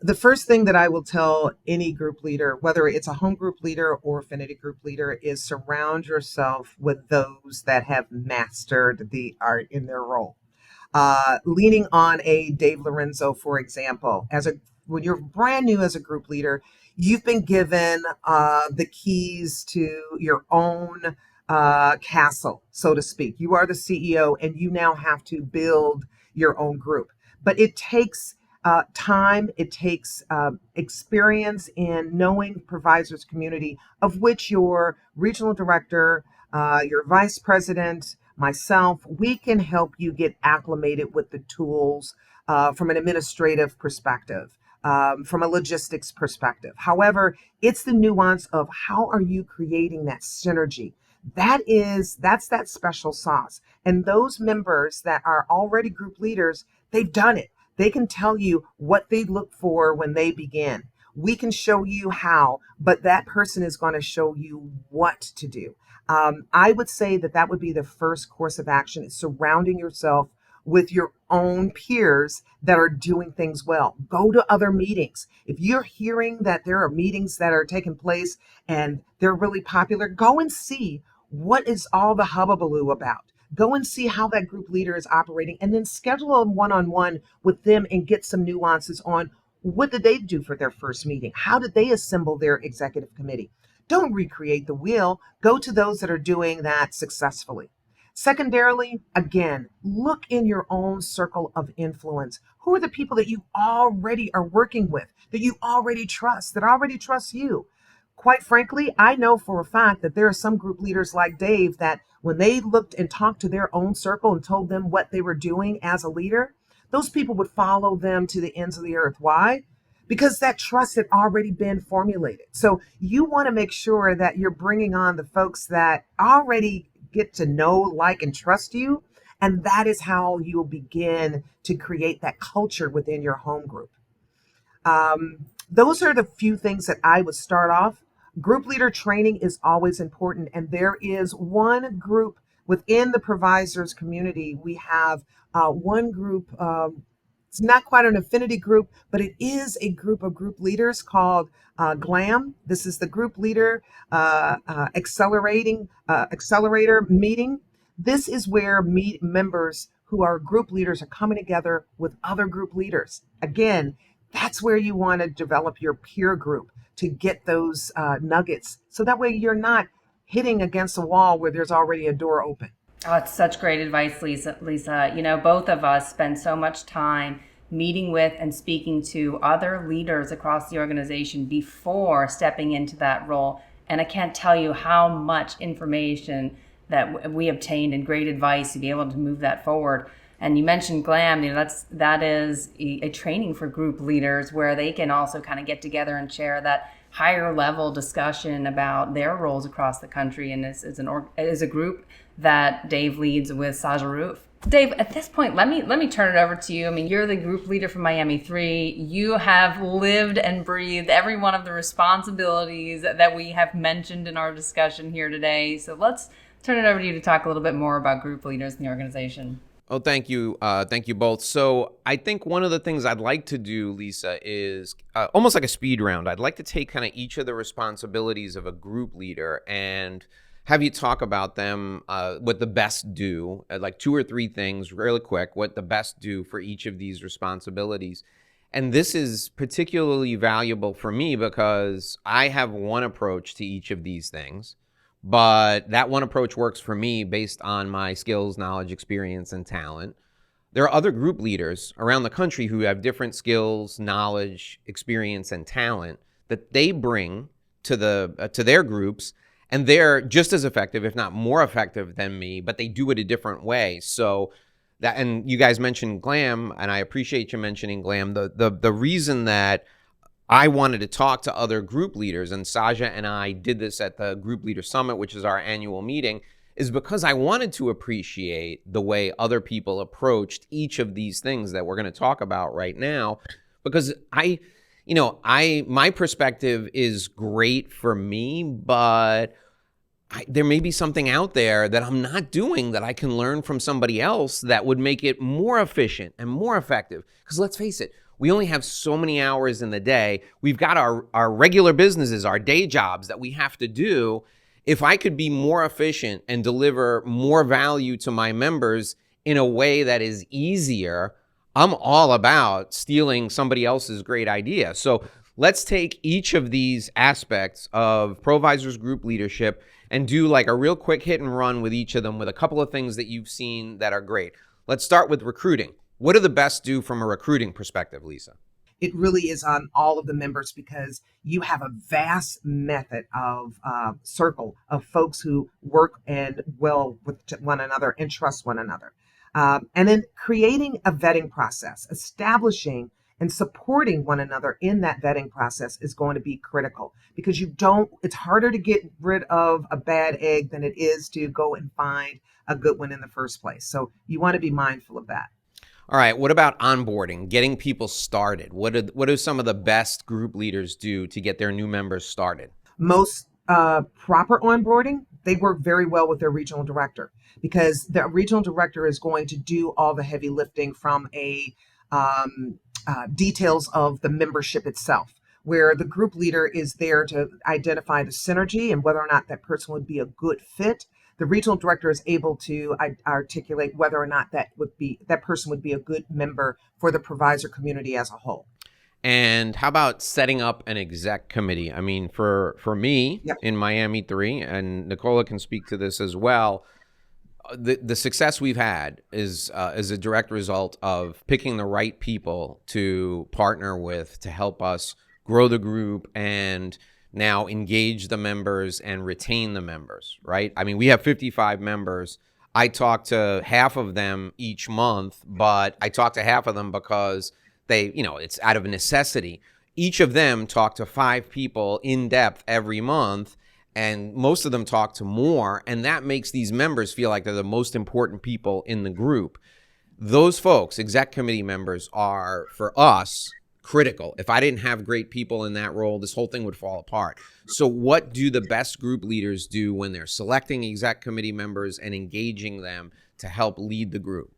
The first thing that I will tell any group leader, whether it's a home group leader or affinity group leader, is surround yourself with those that have mastered the art in their role. Leaning on a Dave Lorenzo, for example, when you're brand new as a group leader, you've been given the keys to your own castle, so to speak. You are the CEO, and you now have to build your own group. But it takes time, it takes experience in knowing ProVisors community, of which your regional director, your vice president, myself, we can help you get acclimated with the tools from an administrative perspective, from a logistics perspective. However, it's the nuance of how are you creating that synergy. That's that special sauce. And those members that are already group leaders, they've done it. They can tell you what they look for when they begin. We can show you how, but that person is going to show you what to do. I would say that would be the first course of action, is surrounding yourself with your own peers that are doing things well. Go to other meetings. If you're hearing that there are meetings that are taking place and they're really popular, go and see what is all the hubbubaloo about. Go and see how that group leader is operating, and then schedule a one-on-one with them and get some nuances on what did they do for their first meeting? How did they assemble their executive committee? Don't recreate the wheel. Go to those that are doing that successfully. Secondarily, again, look in your own circle of influence. Who are the people that you already are working with, that you already trust, that already trust you? Quite frankly, I know for a fact that there are some group leaders like Dave that when they looked and talked to their own circle and told them what they were doing as a leader, those people would follow them to the ends of the earth. Why? Because that trust had already been formulated. So you want to make sure that you're bringing on the folks that already get to know, like, and trust you. And that is how you'll begin to create that culture within your home group. Those are the few things that I would start off. Group leader training is always important. And there is one group within the ProVisors community. We have one group. It's not quite an affinity group, but it is a group of group leaders called GLAM. This is the group leader accelerator meeting. This is where members who are group leaders are coming together with other group leaders. Again, that's where you want to develop your peer group to get those nuggets. So that way you're not hitting against a wall where there's already a door open. Oh, it's such great advice, Lisa. You know, both of us spend so much time meeting with and speaking to other leaders across the organization before stepping into that role. And I can't tell you how much information that we obtained and great advice to be able to move that forward. And you mentioned GLAM, you know, that is a training for group leaders where they can also kind of get together and share that higher level discussion about their roles across the country. And is a group that Dave leads with Saja Roof. Dave, at this point, let me turn it over to you. I mean, you're the group leader for Miami 3. You have lived and breathed every one of the responsibilities that we have mentioned in our discussion here today. So let's turn it over to you to talk a little bit more about group leaders in the organization. Oh, thank you. Thank you both. So I think one of the things I'd like to do, Lisa, is almost like a speed round. I'd like to take kind of each of the responsibilities of a group leader and have you talk about them, what the best do, like 2 or 3 things really quick, what the best do for each of these responsibilities. And this is particularly valuable for me because I have one approach to each of these things. But that one approach works for me based on my skills, knowledge, experience, and talent. There are other group leaders around the country who have different skills, knowledge, experience, and talent that they bring to their groups, and they're just as effective, if not more effective than me, but they do it a different way. So that, and you guys mentioned GLAM, and I appreciate you mentioning GLAM. The reason that I wanted to talk to other group leaders, and Saja and I did this at the Group Leader Summit, which is our annual meeting, is because I wanted to appreciate the way other people approached each of these things that we're going to talk about right now. Because my perspective is great for me, but there may be something out there that I'm not doing that I can learn from somebody else that would make it more efficient and more effective. Because let's face it, we only have so many hours in the day. We've got our regular businesses, our day jobs that we have to do. If I could be more efficient and deliver more value to my members in a way that is easier, I'm all about stealing somebody else's great idea. So let's take each of these aspects of ProVisors group leadership and do like a real quick hit and run with each of them with a couple of things that you've seen that are great. Let's start with recruiting. What do the best do from a recruiting perspective, Lisa? It really is on all of the members because you have a vast method of circle of folks who work and well with one another and trust one another. And then creating a vetting process, establishing and supporting one another in that vetting process is going to be critical because it's harder to get rid of a bad egg than it is to go and find a good one in the first place. So you want to be mindful of that. All right, what about onboarding, getting people started? What do some of the best group leaders do to get their new members started? Most proper onboarding they work very well with their regional director, because the regional director is going to do all the heavy lifting from a details of the membership itself, where the group leader is there to identify the synergy and whether or not that person would be a good fit. The regional director is able to articulate whether or not that person would be a good member for the provisor community as a whole. And how about setting up an exec committee? I mean, for me in Miami 3, and Nicola can speak to this as well, the success we've had is a direct result of picking the right people to partner with to help us grow the group and now engage the members and retain the members, right? I mean, we have 55 members. I talk to half of them each month, but I talk to half of them because they, it's out of necessity. Each of them talk to 5 people in depth every month, and most of them talk to more, and that makes these members feel like they're the most important people in the group. Those folks, exec committee members, are, for us, critical. If I didn't have great people in that role, this whole thing would fall apart. So what do the best group leaders do when they're selecting exec committee members and engaging them to help lead the group?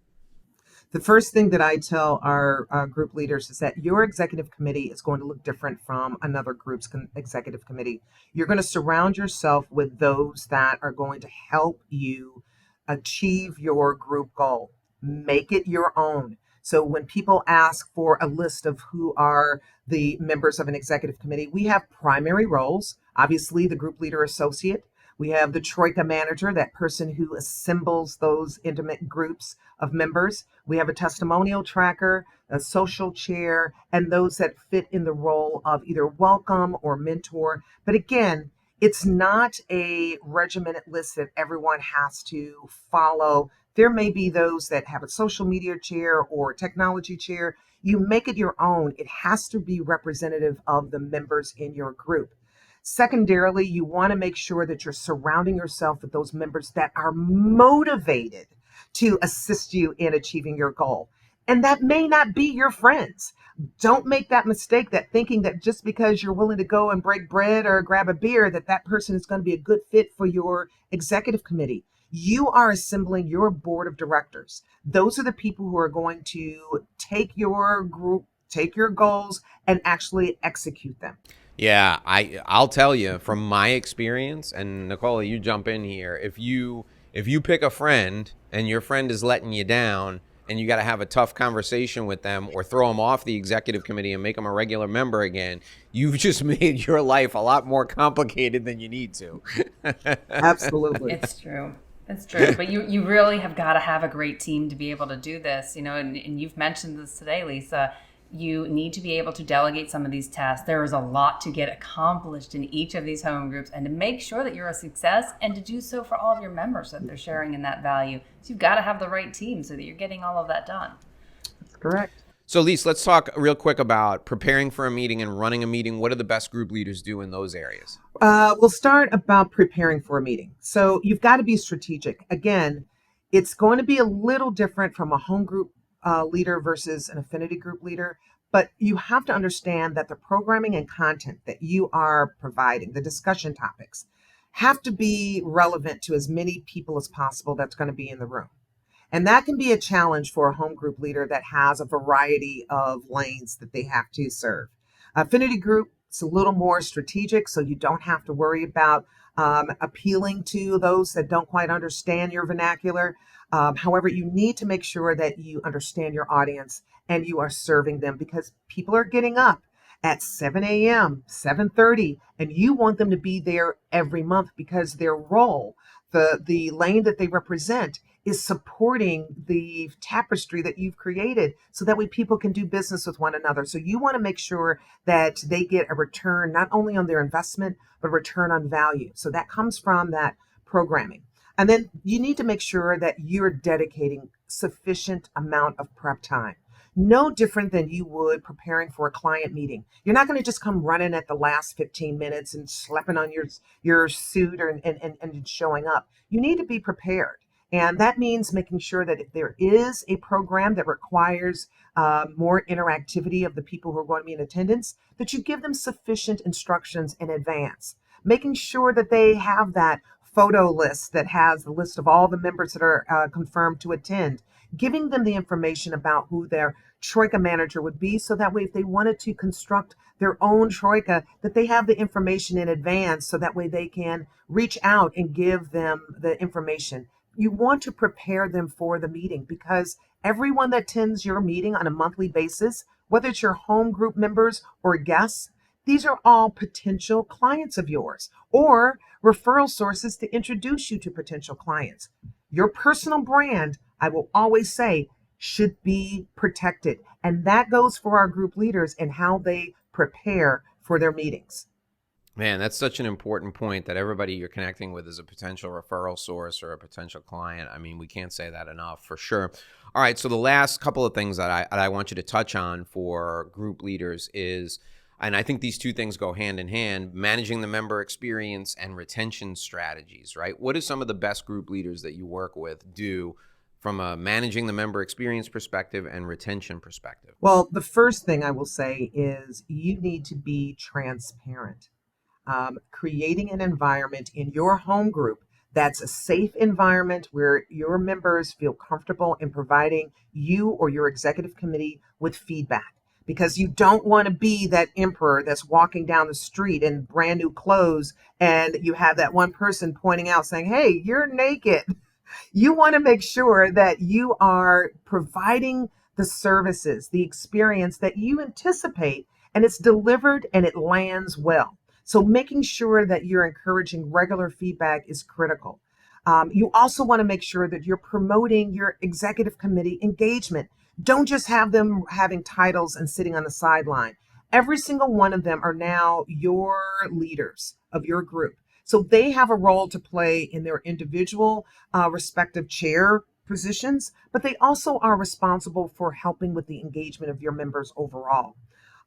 The first thing that I tell our group leaders is that your executive committee is going to look different from another group's executive committee. You're going to surround yourself with those that are going to help you achieve your group goal. Make it your own. So when people ask for a list of who are the members of an executive committee, we have primary roles. Obviously, the group leader associate. We have the troika manager, that person who assembles those intimate groups of members. We have a testimonial tracker, a social chair, and those that fit in the role of either welcome or mentor. But again, it's not a regimented list that everyone has to follow. There may be those that have a social media chair or technology chair. You make it your own. It has to be representative of the members in your group. Secondarily, you want to make sure that you're surrounding yourself with those members that are motivated to assist you in achieving your goal. And that may not be your friends. Don't make that mistake, that thinking that just because you're willing to go and break bread or grab a beer, that person is going to be a good fit for your executive committee. You are assembling your board of directors. Those are the people who are going to take your group, take your goals, and actually execute them. Yeah, I'll tell you from my experience, and Nicola, you jump in here. If you pick a friend and your friend is letting you down, and you got to have a tough conversation with them or throw them off the executive committee and make them a regular member again, you've just made your life a lot more complicated than you need to. Absolutely. It's true. It's true. But you really have got to have a great team to be able to do this, and you've mentioned this today, Lisa. You need to be able to delegate some of these tasks. There is a lot to get accomplished in each of these home groups, and to make sure that you're a success and to do so for all of your members, that they're sharing in that value. So you've got to have the right team so that you're getting all of that done. That's correct. So Lisa, let's talk real quick about preparing for a meeting and running a meeting. What do the best group leaders do in those areas? We'll start about preparing for a meeting. So you've got to be strategic. Again, it's going to be a little different from a home group leader versus an affinity group leader, but you have to understand that the programming and content that you are providing, the discussion topics, have to be relevant to as many people as possible that's going to be in the room. And that can be a challenge for a home group leader that has a variety of lanes that they have to serve. Affinity group, it's a little more strategic, so you don't have to worry about appealing to those that don't quite understand your vernacular. However, you need to make sure that you understand your audience and you are serving them, because people are getting up at 7 a.m., 7:30, and you want them to be there every month because their role, the lane that they represent, is supporting the tapestry that you've created so that way people can do business with one another. So you want to make sure that they get a return, not only on their investment, but a return on value. So that comes from that programming. And then you need to make sure that you're dedicating sufficient amount of prep time. No different than you would preparing for a client meeting. You're not going to just come running at the last 15 minutes and slapping on your suit and showing up. You need to be prepared. And that means making sure that if there is a program that requires more interactivity of the people who are going to be in attendance, that you give them sufficient instructions in advance, making sure that they have that photo list that has the list of all the members that are confirmed to attend, giving them the information about who their troika manager would be, so that way if they wanted to construct their own troika, that they have the information in advance, so that way they can reach out and give them the information. You want to prepare them for the meeting, because everyone that attends your meeting on a monthly basis, whether it's your home group members or guests, these are all potential clients of yours, or referral sources to introduce you to potential clients. Your personal brand, I will always say, should be protected. And that goes for our group leaders and how they prepare for their meetings. Man, that's such an important point, that everybody you're connecting with is a potential referral source or a potential client. I mean, we can't say that enough, for sure. All right, so the last couple of things that I want you to touch on for group leaders is, and I think these two things go hand in hand, managing the member experience and retention strategies, right? What do some of the best group leaders that you work with do from a managing the member experience perspective and retention perspective? Well, the first thing I will say is you need to be transparent. Creating an environment in your home group that's a safe environment where your members feel comfortable in providing you or your executive committee with feedback. Because you don't want to be that emperor that's walking down the street in brand new clothes, and you have that one person pointing out saying, "Hey, you're naked." You want to make sure that you are providing the services, the experience that you anticipate, and it's delivered and it lands well. So making sure that you're encouraging regular feedback is critical. You also want to make sure that you're promoting your executive committee engagement. Don't just have them having titles and sitting on the sideline. Every single one of them are now your leaders of your group. So they have a role to play in their individual respective chair positions, but they also are responsible for helping with the engagement of your members overall.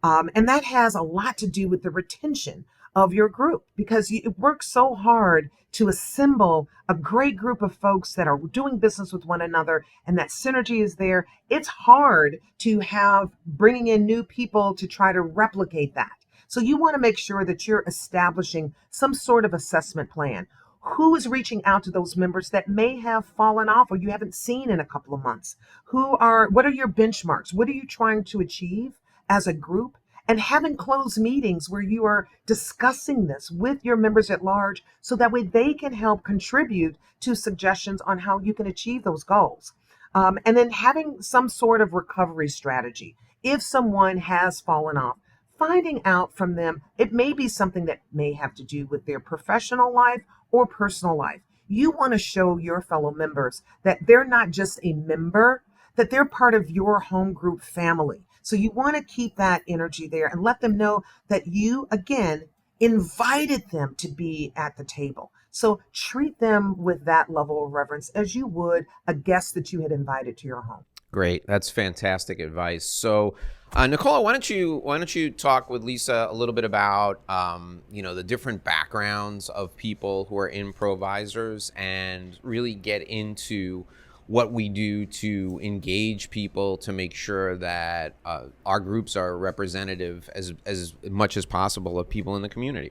And that has a lot to do with the retention of your group, because it works so hard to assemble a great group of folks that are doing business with one another, and that synergy is there. It's hard to have bringing in new people to try to replicate that. So you want to make sure that you're establishing some sort of assessment plan. Who is reaching out to those members that may have fallen off or you haven't seen in a couple of months? What are your benchmarks? What are you trying to achieve as a group? And having closed meetings where you are discussing this with your members at large, so that way they can help contribute to suggestions on how you can achieve those goals. And then having some sort of recovery strategy. If someone has fallen off, finding out from them, it may be something that may have to do with their professional life or personal life. You want to show your fellow members that they're not just a member, that they're part of your home group family. So you want to keep that energy there and let them know that you, again, invited them to be at the table. So treat them with that level of reverence as you would a guest that you had invited to your home. Great. That's fantastic advice. So, Nicola, why don't you talk with Lisa a little bit about the different backgrounds of people who are in ProVisors, and really get into what we do to engage people to make sure that our groups are representative as much as possible of people in the community.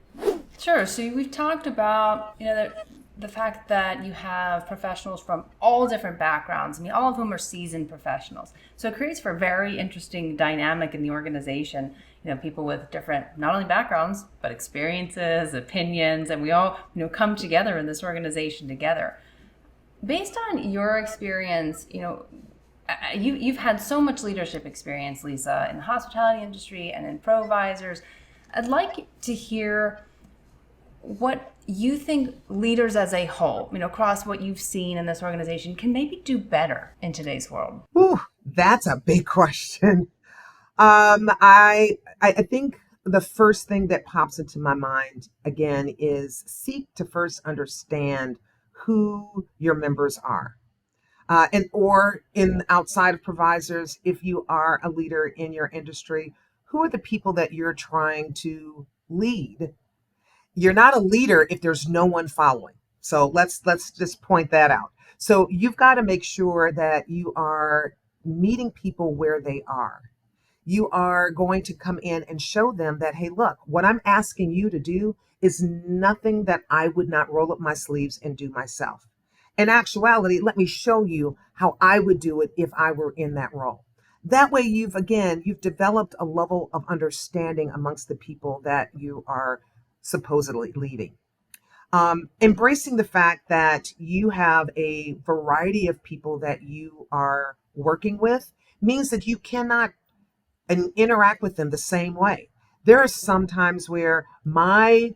Sure. So we've talked about the fact that you have professionals from all different backgrounds. I mean, all of whom are seasoned professionals. So it creates for a very interesting dynamic in the organization. People with different, not only backgrounds, but experiences, opinions, and we all, come together in this organization together. Based on your experience, you've had so much leadership experience, Lisa, in the hospitality industry and in ProVisors. I'd like to hear what you think leaders as a whole, across what you've seen in this organization, can maybe do better in today's world. Ooh, that's a big question. I think the first thing that pops into my mind again is seek to first understand who your members are. Or in outside of ProVisors, if you are a leader in your industry, who are the people that you're trying to lead? You're not a leader if there's no one following. So let's just point that out. So you've got to make sure that you are meeting people where they are. You are going to come in and show them that, hey, look, what I'm asking you to do is nothing that I would not roll up my sleeves and do myself. In actuality, let me show you how I would do it if I were in that role. That way, you've developed a level of understanding amongst the people that you are supposedly leading. Embracing the fact that you have a variety of people that you are working with means that you cannot and interact with them the same way. There are some times where my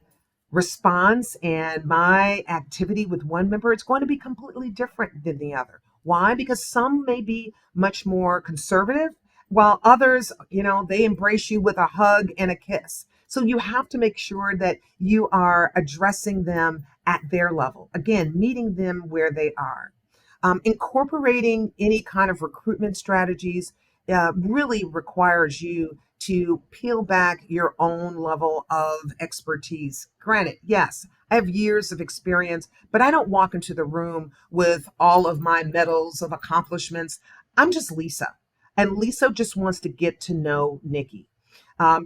response and my activity with one member is going to be completely different than the other. Why? Because some may be much more conservative, while others, they embrace you with a hug and a kiss. So you have to make sure that you are addressing them at their level. Again, meeting them where they are. Incorporating any kind of recruitment strategies really requires you to peel back your own level of expertise. Granted, yes, I have years of experience, but I don't walk into the room with all of my medals of accomplishments. I'm just Lisa, and Lisa just wants to get to know Nikki.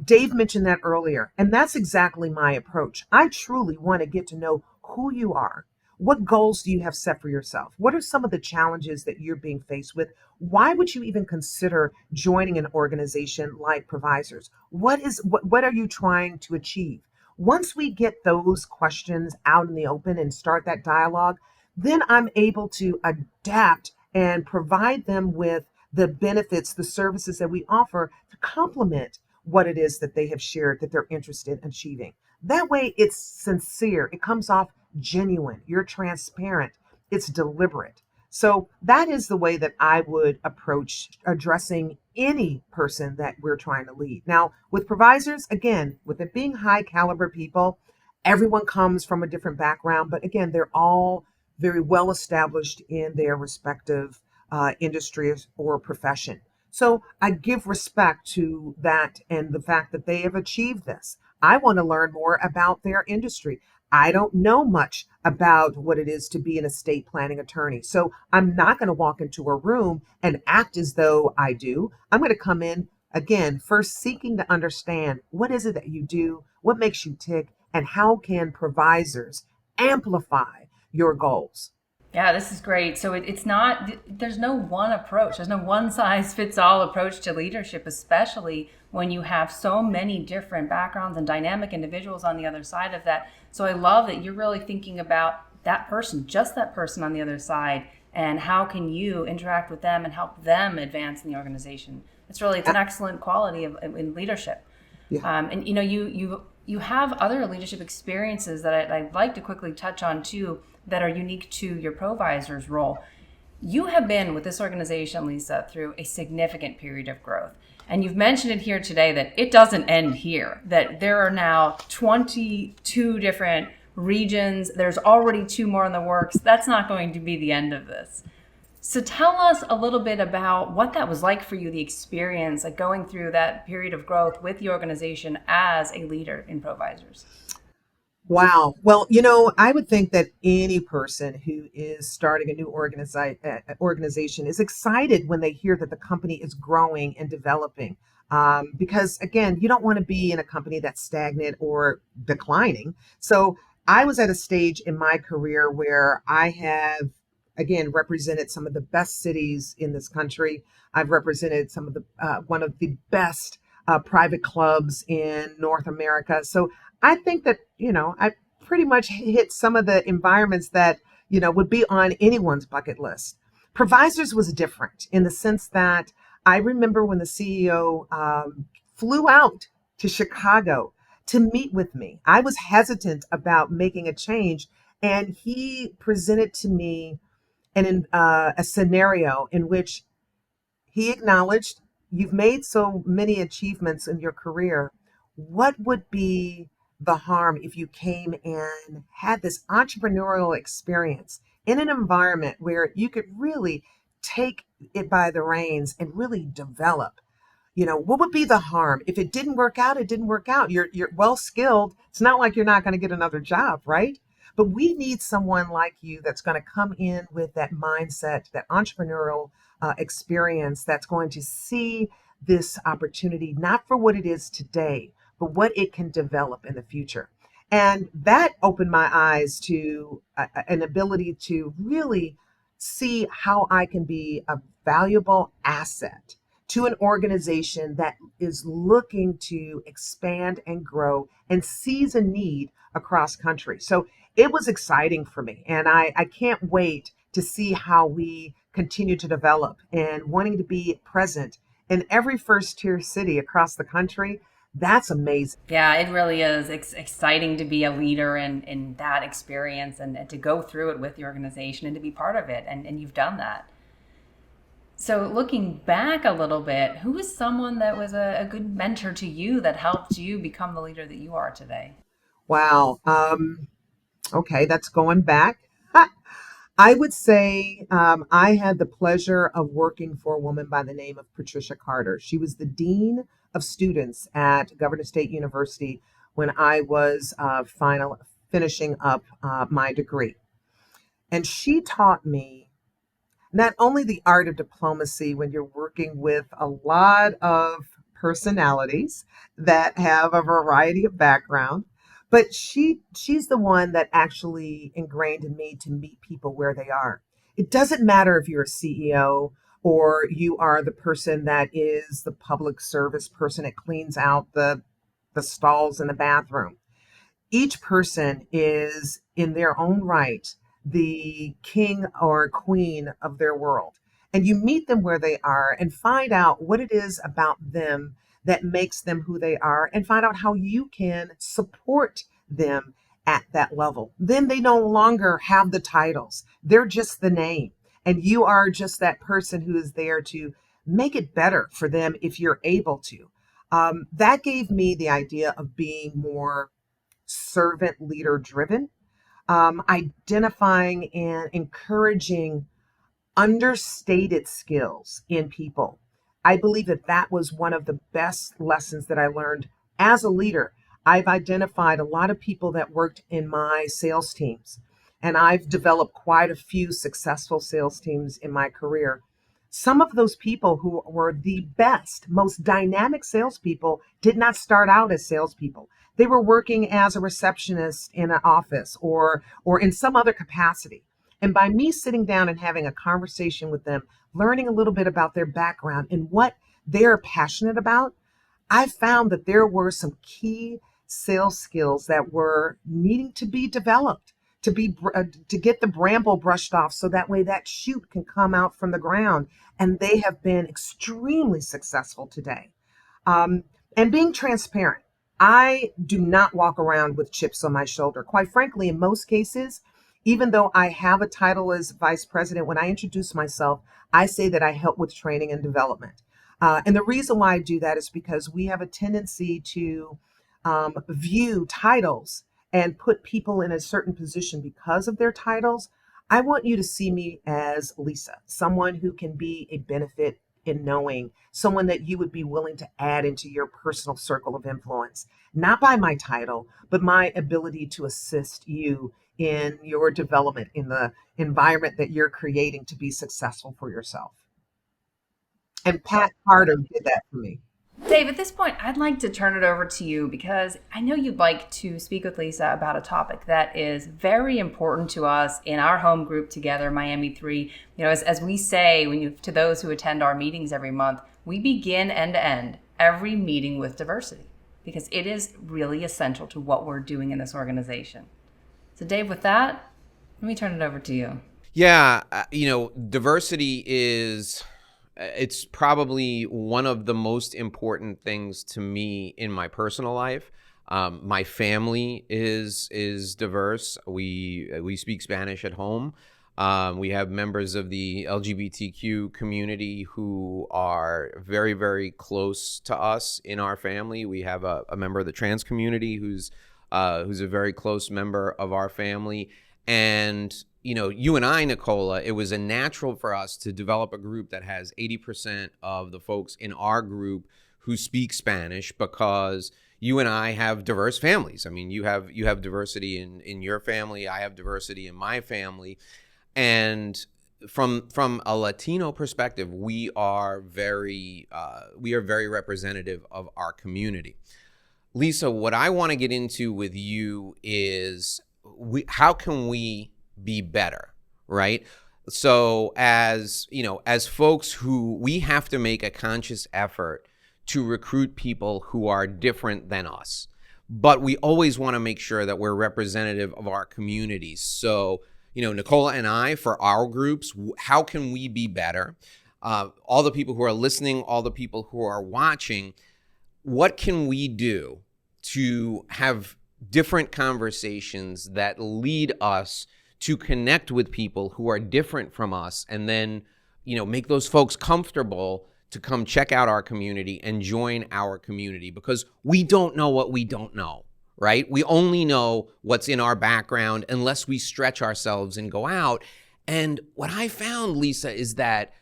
Dave mentioned that earlier, and that's exactly my approach. I truly want to get to know who you are. What goals do you have set for yourself? What are some of the challenges that you're being faced with? Why would you even consider joining an organization like ProVisors? What are you trying to achieve? Once we get those questions out in the open and start that dialogue, then I'm able to adapt and provide them with the benefits, the services that we offer to complement what it is that they have shared that they're interested in achieving. That way it's sincere. It comes off genuine. You're transparent. It's deliberate. So that is the way that I would approach addressing any person that we're trying to lead. Now, with ProVisors, again, with it being high caliber people, everyone comes from a different background, but again, they're all very well established in their respective industries or profession. So I give respect to that and the fact that they have achieved this. I want to learn more about their industry. I don't know much about what it is to be an estate planning attorney. So I'm not going to walk into a room and act as though I do. I'm going to come in again, first seeking to understand what is it that you do, what makes you tick, and how can ProVisors amplify your goals. Yeah, this is great. So it's not, there's no one approach. There's no one size fits all approach to leadership, especially when you have so many different backgrounds and dynamic individuals on the other side of that. So I love that you're really thinking about that person, just that person on the other side, and how can you interact with them and help them advance in the organization. It's an excellent quality in leadership. Yeah. And you have other leadership experiences that I'd like to quickly touch on too, that are unique to your ProVisors role. You have been with this organization, Lisa, through a significant period of growth. And you've mentioned it here today that it doesn't end here, that there are now 22 different regions. There's already 2 more in the works. That's not going to be the end of this. So tell us a little bit about what that was like for you, the experience, like going through that period of growth with the organization as a leader in ProVisors. Wow. Well, I would think that any person who is starting a new organization is excited when they hear that the company is growing and developing. Because again, you don't want to be in a company that's stagnant or declining. So I was at a stage in my career where I have, again, represented some of the best cities in this country. I've represented some of the one of the best private clubs in North America. So I think that, I pretty much hit some of the environments that, would be on anyone's bucket list. ProVisors was different in the sense that I remember when the CEO flew out to Chicago to meet with me. I was hesitant about making a change, and he presented to me a scenario in which he acknowledged, you've made so many achievements in your career. What would be the harm if you came and had this entrepreneurial experience in an environment where you could really take it by the reins and really develop? What would be the harm? If it didn't work out, it didn't work out. You're well skilled. It's not like you're not going to get another job, right? But we need someone like you that's going to come in with that mindset, that entrepreneurial experience, that's going to see this opportunity, not for what it is today, but what it can develop in the future. And that opened my eyes to an ability to really see how I can be a valuable asset to an organization that is looking to expand and grow and sees a need across country. So it was exciting for me. And I can't wait to see how we continue to develop and wanting to be present in every first tier city across the country. That's amazing. Yeah, it really is exciting to be a leader in that experience and to go through it with the organization and to be part of it. And you've done that. So looking back a little bit, who was someone that was a good mentor to you that helped you become the leader that you are today? Wow. Okay, that's going back. I would say I had the pleasure of working for a woman by the name of Patricia Carter. She was the dean of students at Governor State University when I was finishing up my degree. And she taught me not only the art of diplomacy when you're working with a lot of personalities that have a variety of background, but she's the one that actually ingrained in me to meet people where they are. It doesn't matter if you're a CEO or you are the person that is the public service person that cleans out the stalls in the bathroom. Each person is in their own right the king or queen of their world. And you meet them where they are and find out what it is about them that makes them who they are and find out how you can support them at that level. Then they no longer have the titles, they're just the name. And you are just that person who is there to make it better for them if you're able to. That gave me the idea of being more servant leader driven, identifying and encouraging understated skills in people. I believe that that was one of the best lessons that I learned as a leader. I've identified a lot of people that worked in my sales teams, and I've developed quite a few successful sales teams in my career. Some of those people who were the best, most dynamic salespeople did not start out as salespeople. They were working as a receptionist in an office or in some other capacity. And by me sitting down and having a conversation with them, learning a little bit about their background and what they're passionate about, I found that there were some key sales skills that were needing to be developed to get the bramble brushed off so that way that shoot can come out from the ground. And they have been extremely successful today. And being transparent. I do not walk around with chips on my shoulder. Quite frankly, in most cases, even though I have a title as vice president, when I introduce myself, I say that I help with training and development. And the reason why I do that is because we have a tendency to view titles and put people in a certain position because of their titles. I want you to see me as Lisa, someone who can be a benefit in knowing, someone that you would be willing to add into your personal circle of influence, not by my title, but my ability to assist you in your development in the environment that you're creating to be successful for yourself. And Pat Carter did that for me. Dave, at this point, I'd like to turn it over to you because I know you'd like to speak with Lisa about a topic that is very important to us in our home group together, Miami 3. You know, as we say to those who attend our meetings every month, we begin end to end every meeting with diversity because it is really essential to what we're doing in this organization. So Dave, with that, let me turn it over to you. Yeah, diversity it's probably one of the most important things to me in my personal life. My family is diverse. We speak Spanish at home. We have members of the LGBTQ community who are very, very close to us in our family. We have a member of the trans community who's a very close member of our family. And you and I, Nicola, it was a natural for us to develop a group that has 80% of the folks in our group who speak Spanish because you and I have diverse families. I mean, you have diversity in your family. I have diversity in my family. And from a Latino perspective, we are very representative of our community. Lisa, what I want to get into with you is how can we be better, right? So as folks who we have to make a conscious effort to recruit people who are different than us, but we always want to make sure that we're representative of our communities. So, Nicola and I, for our groups, how can we be better? All the people who are listening, all the people who are watching, what can we do to have different conversations that lead us to connect with people who are different from us, and then, make those folks comfortable to come check out our community and join our community, because we don't know what we don't know, right? We only know what's in our background unless we stretch ourselves and go out. And what I found, Lisa, is that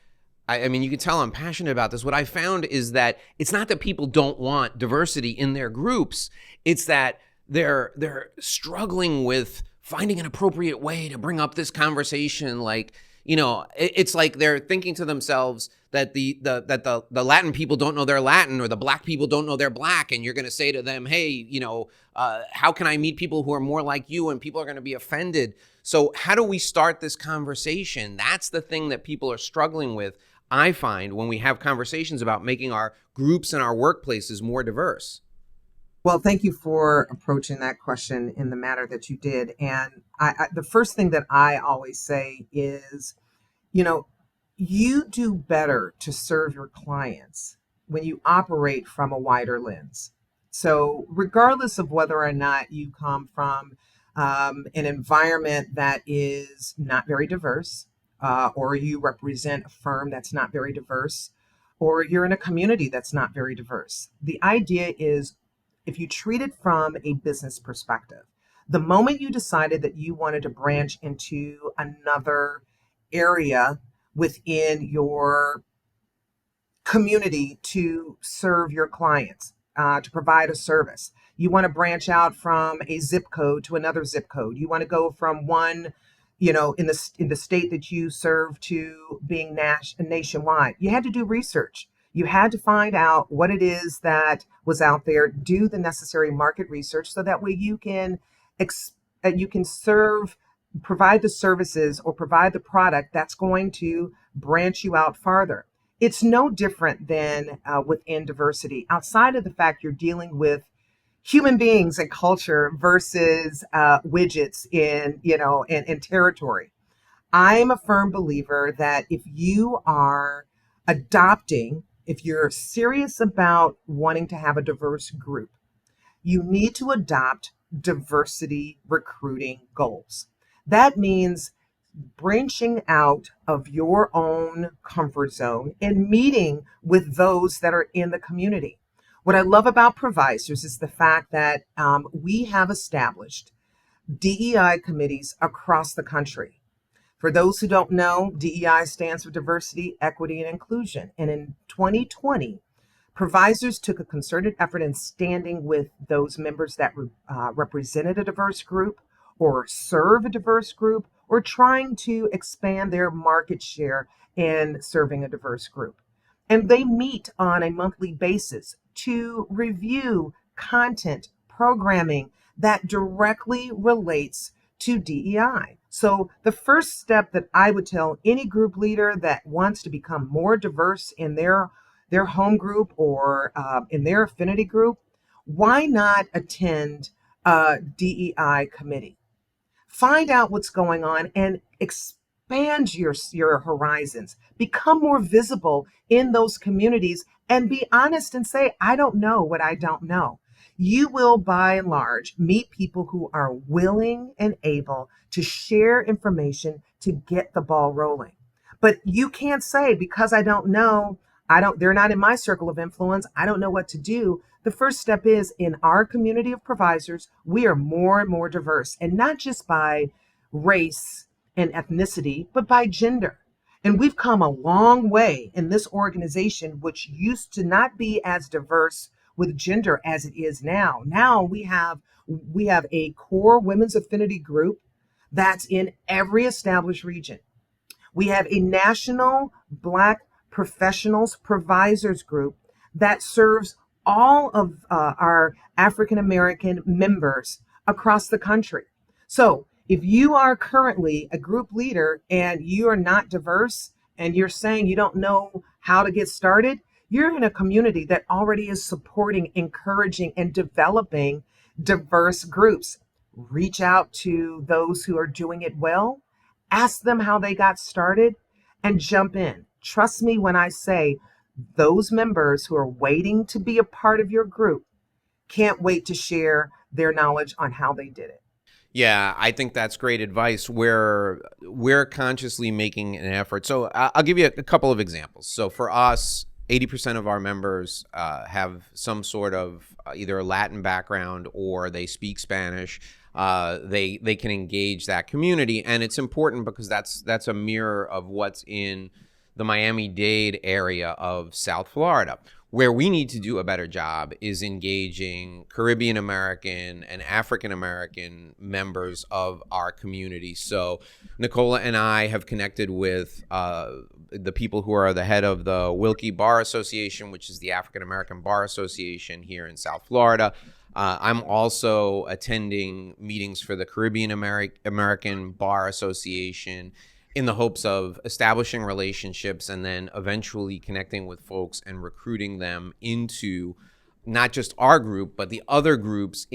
I mean, you can tell I'm passionate about this. What I found is that it's not that people don't want diversity in their groups. It's that they're struggling with finding an appropriate way to bring up this conversation. Like, it's like they're thinking to themselves that the Latin people don't know they're Latin, or the Black people don't know they're Black. And you're going to say to them, hey, how can I meet people who are more like you? And people are going to be offended. So how do we start this conversation? That's the thing that people are struggling with, I find, when we have conversations about making our groups and our workplaces more diverse. Well, thank you for approaching that question in the manner that you did. And the first thing that I always say is, you do better to serve your clients when you operate from a wider lens. So regardless of whether or not you come from an environment that is not very diverse, or you represent a firm that's not very diverse, or you're in a community that's not very diverse. The idea is, if you treat it from a business perspective, the moment you decided that you wanted to branch into another area within your community to serve your clients, to provide a service, you want to branch out from a zip code to another zip code. You want to go from one, in the state that you serve to being nationwide. You had to do research. You had to find out what it is that was out there, do the necessary market research, so that way you can provide the services or provide the product that's going to branch you out farther. It's no different than within diversity, outside of the fact you're dealing with human beings and culture versus widgets in territory. I'm a firm believer that if you're serious about wanting to have a diverse group, you need to adopt diversity recruiting goals. That means branching out of your own comfort zone and meeting with those that are in the community. What I love about ProVisors is the fact that we have established DEI committees across the country. For those who don't know, DEI stands for Diversity, Equity, and Inclusion. And in 2020, ProVisors took a concerted effort in standing with those members that represented a diverse group, or serve a diverse group, or trying to expand their market share in serving a diverse group. And they meet on a monthly basis to review content, programming that directly relates to DEI. So the first step that I would tell any group leader that wants to become more diverse in their home group or in their affinity group, why not attend a DEI committee? Find out what's going on and expand your horizons. Become more visible in those communities and be honest and say, I don't know what I don't know. You will, by and large, meet people who are willing and able to share information to get the ball rolling. But you can't say, because I don't know, they're not in my circle of influence, I don't know what to do. The first step is, in our community of ProVisors, we are more and more diverse, and not just by race and ethnicity, but by gender. And we've come a long way in this organization, which used to not be as diverse with gender as it is now. Now we have a core women's affinity group that's in every established region. We have a national Black professionals provisors group that serves all of our African American members across the country. So if you are currently a group leader and you are not diverse and you're saying you don't know how to get started, you're in a community that already is supporting, encouraging, and developing diverse groups. Reach out to those who are doing it well, ask them how they got started, and jump in. Trust me when I say those members who are waiting to be a part of your group can't wait to share their knowledge on how they did it. Yeah, I think that's great advice. We're consciously making an effort. So I'll give you a couple of examples. So for us, 80% of our members have some sort of either a Latin background or they speak Spanish. They can engage that community, and it's important because that's a mirror of what's in the Miami-Dade area of South Florida. Where we need to do a better job is engaging Caribbean American and African American members of our community. So Nicola and I have connected with the people who are the head of the Wilkie Bar Association, which is the African American Bar Association here in South Florida. I'm also attending meetings for the Caribbean American Bar Association in the hopes of establishing relationships and then eventually connecting with folks and recruiting them into not just our group, but the other groups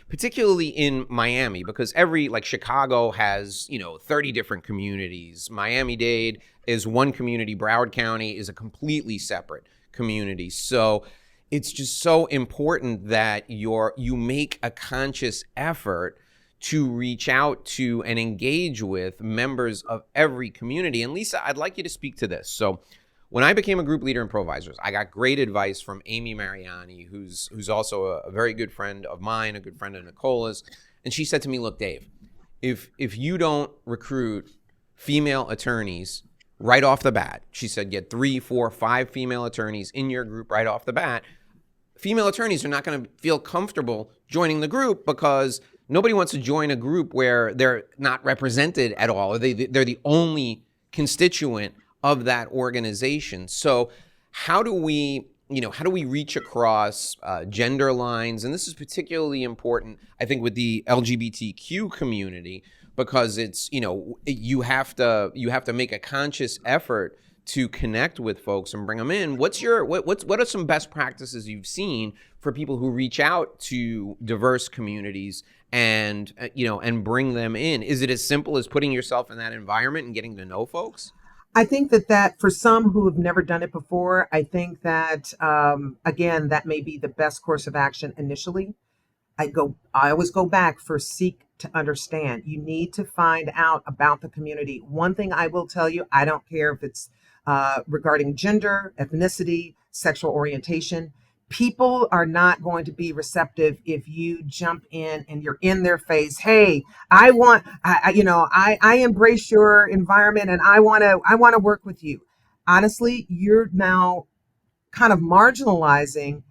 particularly in Miami, because like Chicago has, 30 different communities. Miami-Dade is one community. Broward County is a completely separate community. So it's just so important that you make a conscious effort to reach out to and engage with members of every community. And Lisa, I'd like you to speak to this. So when I became a group leader in ProVisors, I got great advice from Amy Mariani, who's also a very good friend of mine, a good friend of Nicola's. And she said to me, look, Dave, if you don't recruit female attorneys right off the bat, she said, get 3, 4, 5 female attorneys in your group right off the bat, female attorneys are not going to feel comfortable joining the group because nobody wants to join a group where they're not represented at all, or they're the only constituent of that organization. So how do we reach across gender lines? And this is particularly important, I think, with the LGBTQ community, because it's, you have to make a conscious effort to connect with folks and bring them in. What are some best practices you've seen for people who reach out to diverse communities and bring them in? Is it as simple as putting yourself in that environment and getting to know folks? I think that for some who have never done it before, I think that, again, that may be the best course of action initially. I always go back for seek to understand. You need to find out about the community. One thing I will tell you, I don't care if it's regarding gender, ethnicity, sexual orientation. People are not going to be receptive if you jump in and you're in their face. Hey, I embrace your environment and I want to work with you. Honestly, you're now kind of marginalizing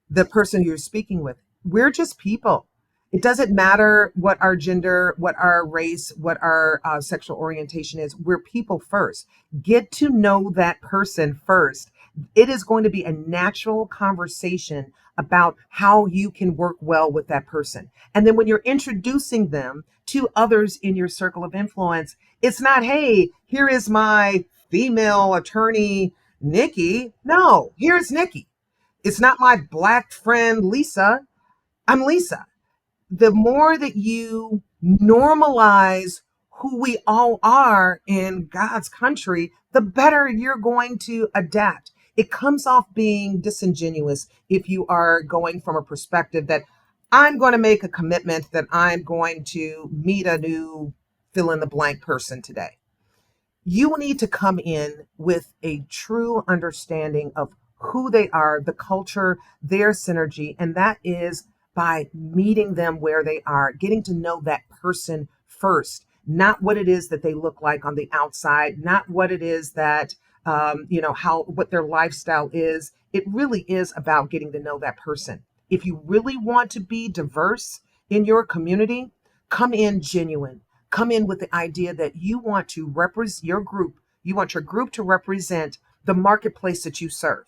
the person you're speaking with. We're just people. It doesn't matter what our gender, what our race, what our sexual orientation is. We're people first. Get to know that person first. It is going to be a natural conversation about how you can work well with that person. And then when you're introducing them to others in your circle of influence, it's not, hey, here is my female attorney, Nikki. No, here's Nikki. It's not my Black friend, Lisa. I'm Lisa. The more that you normalize who we all are in God's country, the better you're going to adapt. It comes off being disingenuous if you are going from a perspective that I'm going to make a commitment that I'm going to meet a new fill in the blank person today. You need to come in with a true understanding of who they are, the culture, their synergy, and that is by meeting them where they are, getting to know that person first, not what it is that they look like on the outside, not what it is that, what their lifestyle is. It really is about getting to know that person. If you really want to be diverse in your community, come in genuine. Come in with the idea that you want to represent your group, You want your group to represent the marketplace that you serve.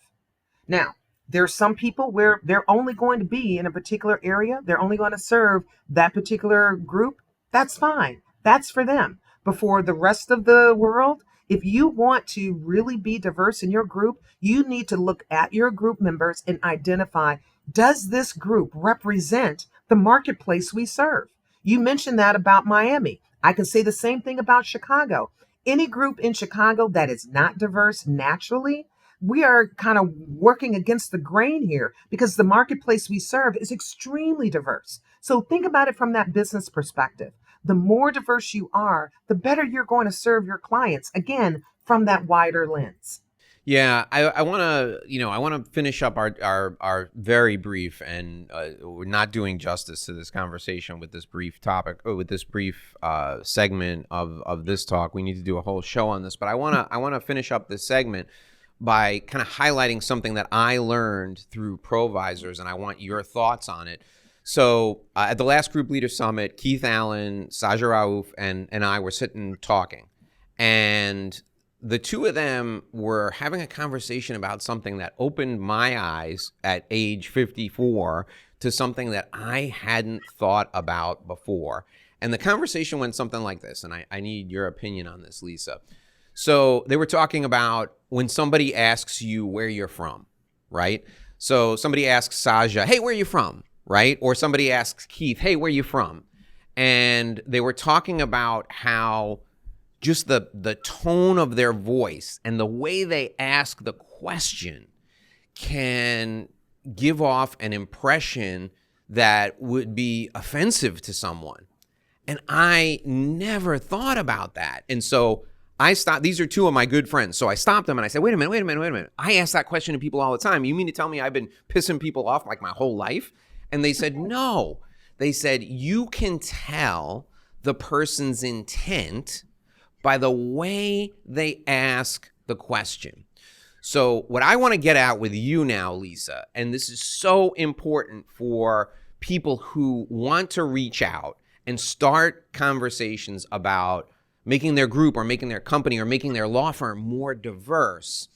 Now, there's some people where they're only going to be in a particular area. They're only going to serve that particular group. That's fine. That's for them. But for the rest of the world, if you want to really be diverse in your group, you need to look at your group members and identify, does this group represent the marketplace we serve? You mentioned that about Miami. I can say the same thing about Chicago. Any group in Chicago that is not diverse naturally, we are kind of working against the grain here because the marketplace we serve is extremely diverse. So think about it from that business perspective. The more diverse you are, the better you're going to serve your clients, again, from that wider lens. Yeah, I want to, I want to finish up our very brief, and we're not doing justice to this conversation with this brief topic, or with this brief segment of this talk. We need to do a whole show on this, but I want to finish up this segment by kind of highlighting something that I learned through ProVisors, and I want your thoughts on it. So at the last Group Leader Summit, Keith Allen, Saja Rauf, and I were sitting talking, and the two of them were having a conversation about something that opened my eyes at age 54 to something that I hadn't thought about before. And the conversation went something like this, and I need your opinion on this, Lisa. So they were talking about when somebody asks you where you're from, right? So somebody asks Saja, hey, where are you from, right? Or somebody asks Keith, hey, where are you from? And they were talking about how just the tone of their voice and the way they ask the question can give off an impression that would be offensive to someone. And I never thought about that. And so I stopped. These are two of my good friends. So I stopped them and I said, wait a minute. I ask that question to people all the time. You mean to tell me I've been pissing people off like my whole life? And they said, no. They said, you can tell the person's intent by the way they ask the question. So what I want to get at with you now, Lisa, and this is so important for people who want to reach out and start conversations about making their group or making their company or making their law firm more diverse.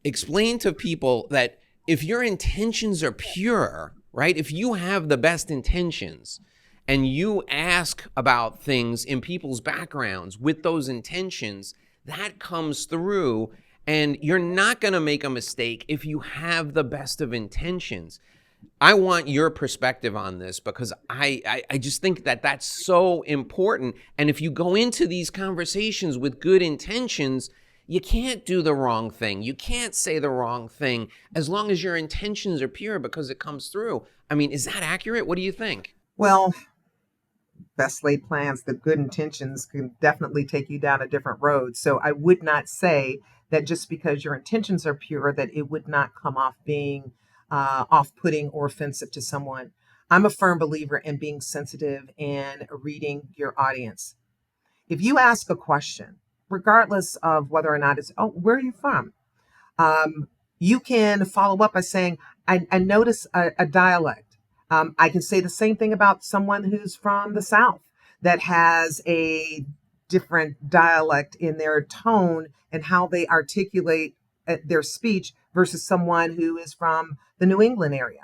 Explain to people that if your intentions are pure, right? If you have the best intentions, and you ask about things in people's backgrounds with those intentions, that comes through, and you're not going to make a mistake if you have the best of intentions. I want your perspective on this because I just think that that's so important. And if you go into these conversations with good intentions, you can't do the wrong thing. You can't say the wrong thing as long as your intentions are pure because it comes through. I mean, is that accurate? What do you think? Well, best laid plans, the good intentions can definitely take you down a different road. So I would not say that just because your intentions are pure, that it would not come off being off-putting or offensive to someone. I'm a firm believer in being sensitive and reading your audience. If you ask a question, regardless of whether or not it's, oh, where are you from? You can follow up by saying, I notice a dialect. I can say the same thing about someone who's from the South that has a different dialect in their tone and how they articulate their speech versus someone who is from the New England area.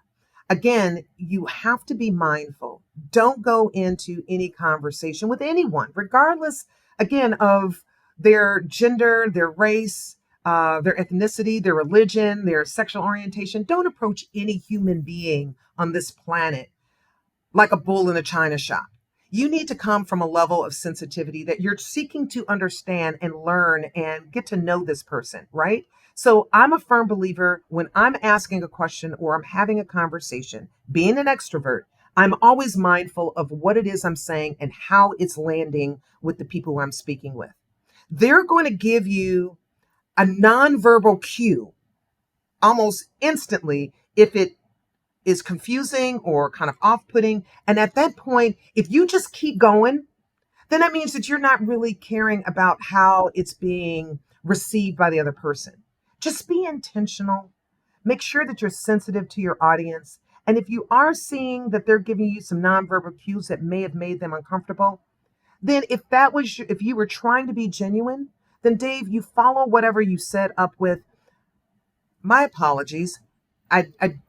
Again, you have to be mindful. Don't go into any conversation with anyone, regardless, again, of their gender, their race, their ethnicity, their religion, their sexual orientation. Don't approach any human being on this planet like a bull in a china shop. You need to come from a level of sensitivity that you're seeking to understand and learn and get to know this person, right? So I'm a firm believer when I'm asking a question or I'm having a conversation, being an extrovert, I'm always mindful of what it is I'm saying and how it's landing with the people who I'm speaking with. They're going to give you a nonverbal cue almost instantly if it is confusing or kind of off-putting. And at that point, if you just keep going, then that means that you're not really caring about how it's being received by the other person. Just be intentional. Make sure that you're sensitive to your audience. And if you are seeing that they're giving you some nonverbal cues that may have made them uncomfortable, then if you were trying to be genuine, then Dave, you follow whatever you set up with. My apologies. I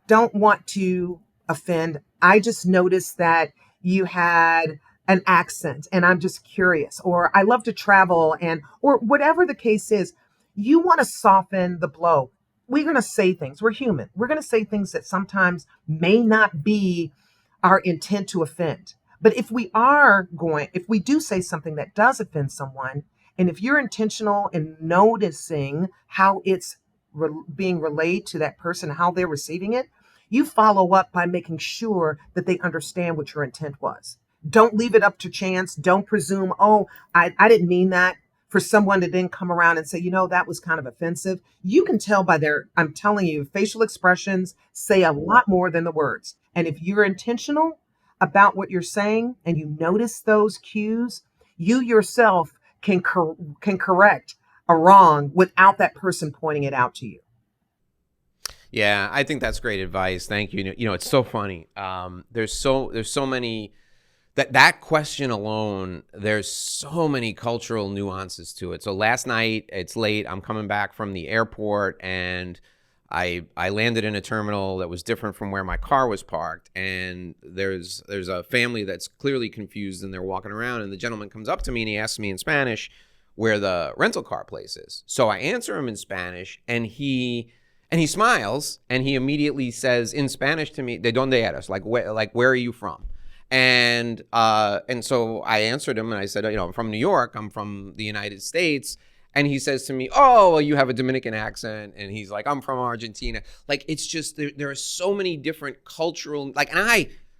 don't want to offend. I just noticed that you had an accent and I'm just curious, or I love to travel, or whatever the case is. You want to soften the blow. We're going to say things. We're human. We're going to say things that sometimes may not be our intent to offend. But if we do say something that does offend someone, and if you're intentional in noticing how it's being relayed to that person, how they're receiving it, you follow up by making sure that they understand what your intent was. Don't leave it up to chance. Don't presume, oh, I didn't mean that, for someone to then come around and say, that was kind of offensive. You can tell by I'm telling you, facial expressions say a lot more than the words. And if you're intentional about what you're saying and you notice those cues, you yourself can correct a wrong without that person pointing it out to you. Yeah, I think that's great advice. Thank you. It's so funny. There's so many that question alone. There's so many cultural nuances to it. So last night, it's late. I'm coming back from the airport, and I landed in a terminal that was different from where my car was parked. And there's a family that's clearly confused, and they're walking around. And the gentleman comes up to me and he asks me in Spanish where the rental car place is. So I answer him in Spanish, and he smiles, and he immediately says in Spanish to me, "De dónde eres?" Like where are you from? And so I answered him, and I said, I'm from New York. I'm from the United States. And he says to me, "Oh, well, you have a Dominican accent." And he's like, "I'm from Argentina." Like, it's just there are so many different cultural, like, and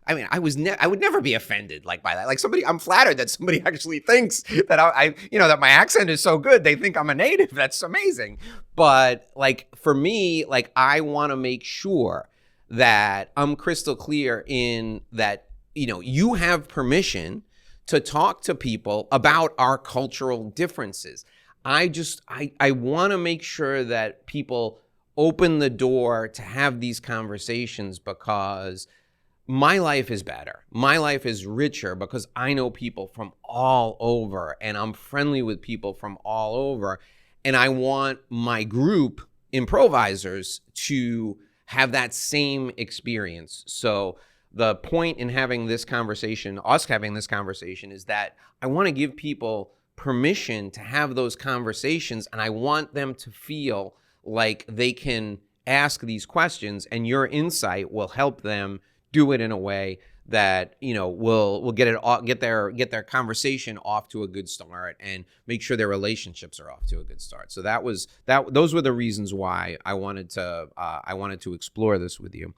I mean, I would never be offended by that. Like, I'm flattered that somebody actually thinks that that my accent is so good. They think I'm a native. That's amazing. But for me, I want to make sure that I'm crystal clear in that, you have permission to talk to people about our cultural differences. I want to make sure that people open the door to have these conversations, because my life is better. My life is richer because I know people from all over, and I'm friendly with people from all over. And I want my group in ProVisors to have that same experience. So the point in having this conversation, us having this conversation, is that I want to give people permission to have those conversations, and I want them to feel like they can ask these questions, and your insight will help them do it in a way that will get their conversation off to a good start, and make sure their relationships are off to a good start. So those were the reasons why I wanted to explore this with you.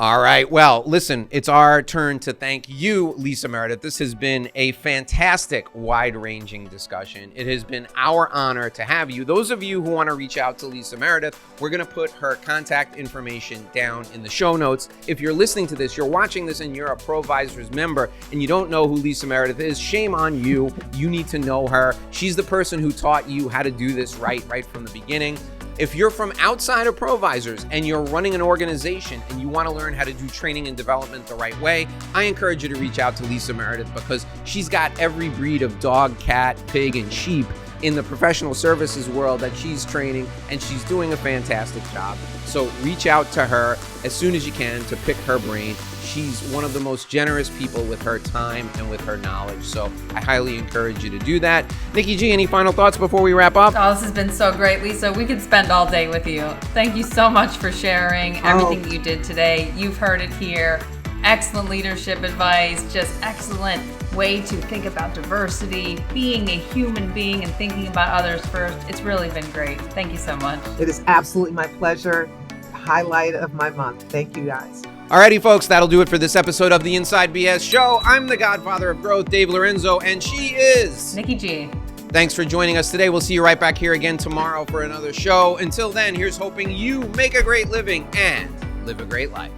All right. Well, listen, it's our turn to thank you, Lisa Meredith. This has been a fantastic, wide-ranging discussion. It has been our honor to have you. Those of you who want to reach out to Lisa Meredith, we're going to put her contact information down in the show notes. If you're listening to this, you're watching this, and you're a ProVisors member, and you don't know who Lisa Meredith is, shame on you. You need to know her. She's the person who taught you how to do this right from the beginning. If you're from outside of ProVisors and you're running an organization and you want to learn how to do training and development the right way, I encourage you to reach out to Lisa Meredith, because she's got every breed of dog, cat, pig, and sheep in the professional services world that she's training, and she's doing a fantastic job. So reach out to her as soon as you can to pick her brain. She's one of the most generous people with her time and with her knowledge. So I highly encourage you to do that. Nikki G, any final thoughts before we wrap up? Oh, this has been so great, Lisa. We could spend all day with you. Thank you so much for sharing everything that you did today. You've heard it here. Excellent leadership advice, just excellent way to think about diversity, being a human being and thinking about others first. It's really been great. Thank you so much. It is absolutely my pleasure. Highlight of my month. Thank you, guys. Alrighty, folks, that'll do it for this episode of the Inside BS Show. I'm the Godfather of Growth, Dave Lorenzo, and she is Nikki G. Thanks for joining us today. We'll see you right back here again tomorrow for another show. Until then, here's hoping you make a great living and live a great life.